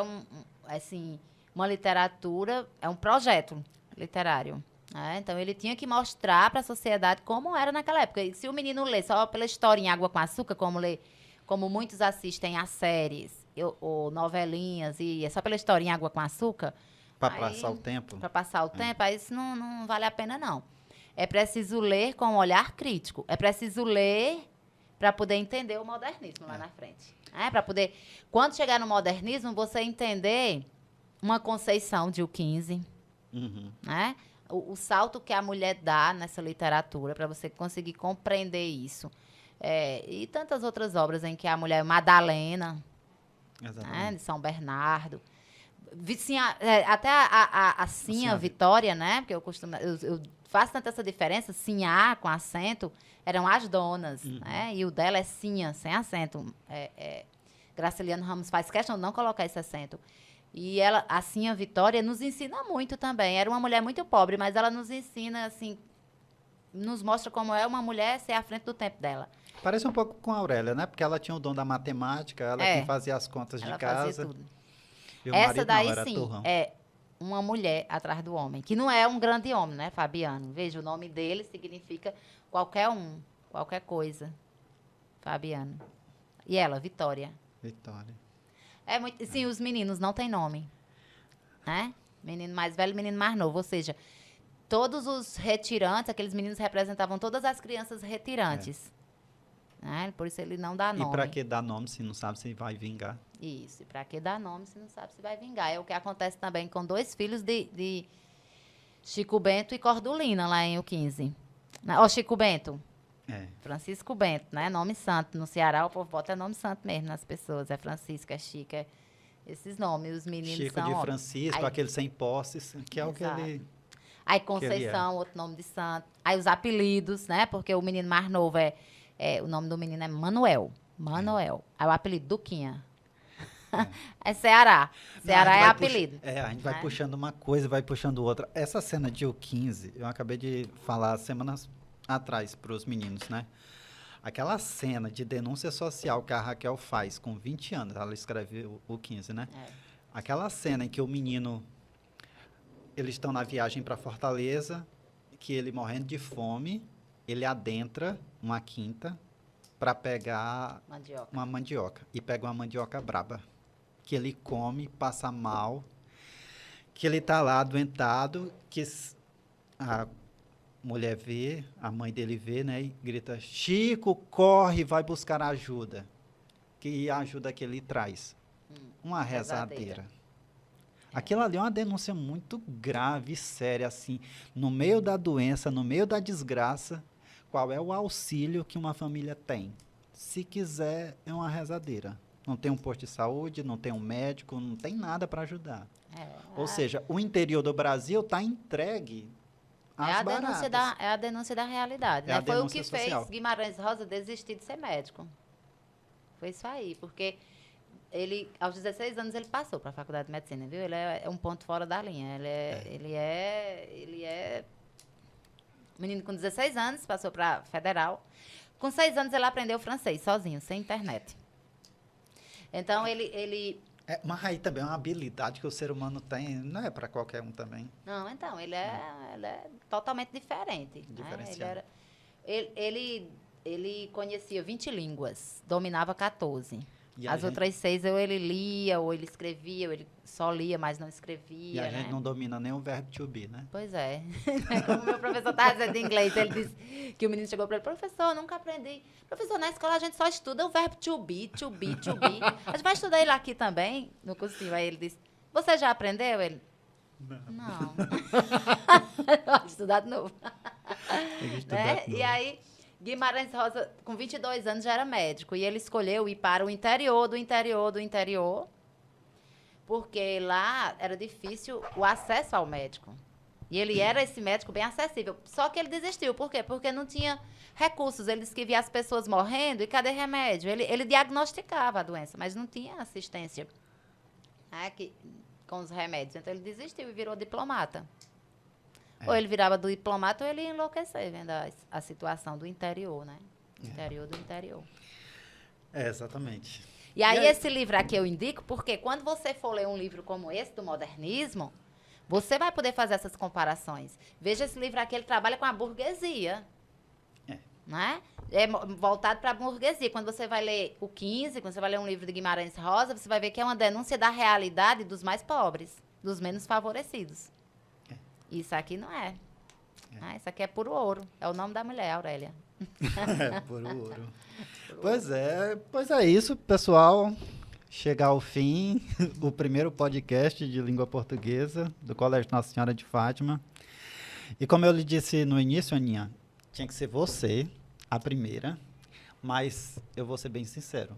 B: uma literatura, é um projeto literário. Né? Então, ele tinha que mostrar para a sociedade como era naquela época. E se o menino lê só pela história em Água com Açúcar, como muitos assistem a séries ou novelinhas, e é só pela história em Água com Açúcar...
A: Para passar o tempo?
B: Para passar o tempo, aí isso não vale a pena, não. É preciso ler com um olhar crítico. É preciso ler para poder entender o modernismo lá na frente. Para poder, quando chegar no modernismo, você entender uma conceituação de XV, né? O salto que a mulher dá nessa literatura, para você conseguir compreender isso. E tantas outras obras em que a mulher, Madalena, né, de São Bernardo, até a Sinha Vitória, né? Porque eu faço tanto essa diferença, Sinhá com acento, eram as donas, né? E o dela é Sinha, sem acento. Graciliano Ramos faz questão de não colocar esse acento. E ela, assim, a Vitória nos ensina muito também. Era uma mulher muito pobre, mas ela nos ensina, assim, nos mostra como é uma mulher ser à frente do tempo dela.
A: Parece um pouco com a Aurélia, né? Porque ela tinha o dom da matemática, ela é quem fazia as contas de
B: Ela fazia
A: casa.
B: tudo.
A: E o
B: Essa
A: marido não,
B: daí,
A: era
B: sim,
A: turrão.
B: é uma mulher atrás do homem, que não é um grande homem, né, Fabiano? Veja, o nome dele significa qualquer um, qualquer coisa. Fabiano. E ela, Vitória.
A: Vitória.
B: É muito, sim, os meninos não têm nome, né? Menino mais velho, menino mais novo, ou seja, todos os retirantes, aqueles meninos representavam todas as crianças retirantes. Né? Por isso ele não dá
A: E
B: nome.
A: pra que dar nome se não sabe se vai vingar?
B: Isso, e pra que dar nome se não sabe se vai vingar? É o que acontece também com 2 filhos de Chico Bento e Cordulina, lá em U15. Ó, Chico Bento,
A: É.
B: Francisco Bento, né? Nome santo. No Ceará, o povo bota nome santo mesmo nas pessoas. É Francisco, é Chico, é esses nomes. Os meninos
A: Chico
B: são...
A: de
B: ó,
A: Francisco,
B: aí-
A: aquele sem posses, que é o que
B: Exato.
A: ele...
B: Aí
A: ele
B: Conceição, outro nome de santo. Aí os apelidos, né? Porque o menino mais novo o nome do menino é Manuel. Manuel. Aí o apelido Duquinha. É Ceará. Ceará
A: Não, a gente
B: é
A: vai
B: apelido.
A: a gente vai
B: né?
A: puxando uma coisa, vai puxando outra. Essa cena de U15, eu acabei de falar semanas atrás para os meninos, né? Aquela cena de denúncia social que a Raquel faz com 20 anos, ela escreveu o 15, né?
B: É.
A: Aquela cena em que o menino, eles estão na viagem para Fortaleza, que ele morrendo de fome, ele adentra uma quinta para pegar
B: Mandioca.
A: uma mandioca. E pega uma mandioca braba. Que ele come, passa mal, que ele tá lá adoentado, a mulher vê, a mãe dele vê, né, e grita, Chico, corre, vai buscar ajuda. Que a ajuda que ele traz? Uma rezadeira. Aquilo ali é uma denúncia muito grave e séria, assim, no meio da doença, no meio da desgraça, qual é o auxílio que uma família tem? Se quiser, é uma rezadeira. Não tem um posto de saúde, não tem um médico, não tem nada para ajudar. Ou seja, o interior do Brasil está entregue às baratas.
B: É a denúncia da realidade.
A: É
B: Né?
A: a
B: Foi o
A: denúncia
B: que
A: social.
B: fez Guimarães Rosa desistir de ser médico. Foi isso aí, porque ele, aos 16 anos, ele passou para a faculdade de medicina, viu? Ele é um ponto fora da linha. Ele é menino com 16 anos, passou para federal. Com 6 anos, ele aprendeu francês sozinho, sem internet. Então, ele
A: Mas aí também é uma habilidade que o ser humano tem, não é para qualquer um também.
B: Não, então, ele é totalmente diferente.
A: Diferenciado.
B: Né? Ele conhecia 20 línguas, dominava 14.
A: E a
B: As
A: gente-
B: outras 6 ou ele lia, ou ele escrevia, ou ele só lia, mas não
A: E
B: escrevia,
A: a
B: né?
A: gente não domina nem o verbo to be, né?
B: Pois é. Como o meu professor estava dizendo em inglês, ele disse que o menino chegou para ele, professor, nunca aprendi. Professor, na escola a gente só estuda o verbo to be, to be, to be. A gente vai estudar ele aqui também, no cursinho. Aí ele disse, você já aprendeu? Ele, não. Vai estudar de novo.
A: Tem que estudar
B: Né?
A: de novo.
B: E aí, Guimarães Rosa, com 22 anos, já era médico. E ele escolheu ir para o interior do interior do interior, porque lá era difícil o acesso ao médico. E ele era esse médico bem acessível. Só que ele desistiu. Por quê? Porque não tinha recursos. Ele disse que via as pessoas morrendo e cadê remédio? Ele diagnosticava a doença, mas não tinha assistência, né, com os remédios. Então, ele desistiu e virou diplomata. Ou ele virava do diplomata ou ele ia enlouquecer, vendo a situação do interior, né? Interior do interior.
A: Exatamente.
B: E aí, esse livro aqui eu indico, porque quando você for ler um livro como esse, do modernismo, você vai poder fazer essas comparações. Veja esse livro aqui, ele trabalha com a burguesia. Né? É voltado para a burguesia. Quando você vai ler o 15, quando você vai ler um livro de Guimarães Rosa, você vai ver que é uma denúncia da realidade dos mais pobres, dos menos favorecidos. Isso aqui não é. Isso aqui é puro ouro. É o nome da mulher, Aurélia.
A: É, puro ouro. Pois é isso, pessoal. Chega ao fim o primeiro podcast de língua portuguesa do Colégio Nossa Senhora de Fátima. E como eu lhe disse no início, Aninha, tinha que ser você a primeira, mas eu vou ser bem sincero,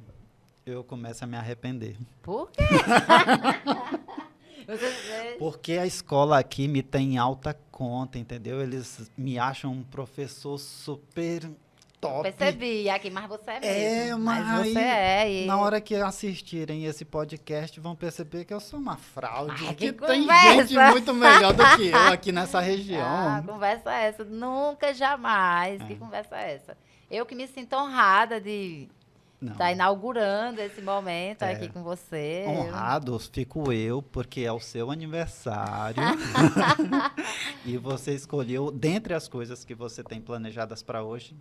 A: eu começo a me arrepender.
B: Por quê?
A: Porque a escola aqui me tem em alta conta, entendeu? Eles me acham um professor super top.
B: Percebi aqui, mas você é mesmo.
A: Mas
B: você
A: aí,
B: é.
A: na hora que assistirem esse podcast, vão perceber que eu sou uma fraude.
B: Ai,
A: que
B: que
A: tem
B: conversa.
A: gente muito melhor do que eu aqui nessa região.
B: Ah, conversa é essa? Nunca, jamais. Que conversa é essa? Eu que me sinto honrada de
A: Não.
B: estar inaugurando esse momento aqui com você.
A: Honrados fico eu, porque é o seu aniversário. E você escolheu, dentre as coisas que você tem planejadas para hoje,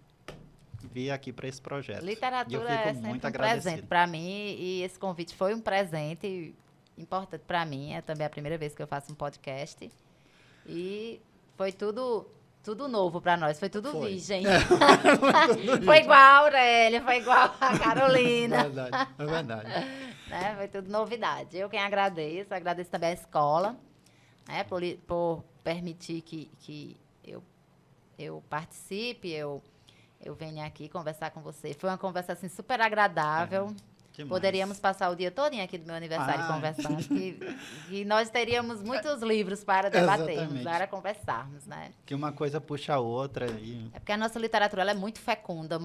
A: vir aqui para esse projeto.
B: Literatura
A: E eu fico
B: é
A: muito
B: sempre um
A: agradecido.
B: presente para mim e esse convite foi um presente importante para mim. É também a primeira vez que eu faço um podcast e foi tudo novo para nós, foi tudo virgem. Foi igual a Aurélia, foi igual a Carolina.
A: É verdade.
B: Né? Foi tudo novidade. Eu quem agradeço também a escola, né? Por permitir que eu participe, eu venha aqui conversar com você. Foi uma conversa assim super agradável.
A: Demais.
B: Poderíamos passar o dia todo aqui do meu aniversário conversando, que nós teríamos muitos livros para debatermos,
A: Exatamente.
B: para conversarmos, né?
A: Que uma coisa puxa a outra.
B: É porque a nossa literatura ela é muito fecunda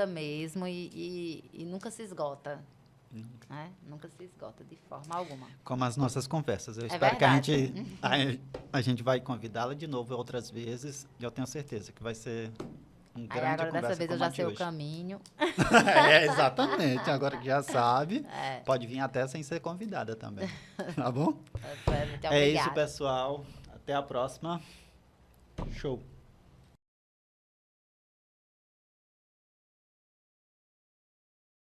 B: mesmo, e nunca se esgota. Né? Nunca se esgota de forma alguma.
A: Como as nossas conversas. Eu espero
B: verdade.
A: que a gente vai convidá-la de novo outras vezes. E eu tenho certeza que vai ser um
B: Aí
A: grande
B: agora
A: conversa
B: dessa vez eu
A: como a
B: já
A: de
B: sei o
A: hoje.
B: caminho.
A: Exatamente. Agora que já sabe,
B: É.
A: pode vir até sem ser convidada também. Tá bom?
B: Muito
A: É isso,
B: obrigada.
A: pessoal. Até a próxima. Show.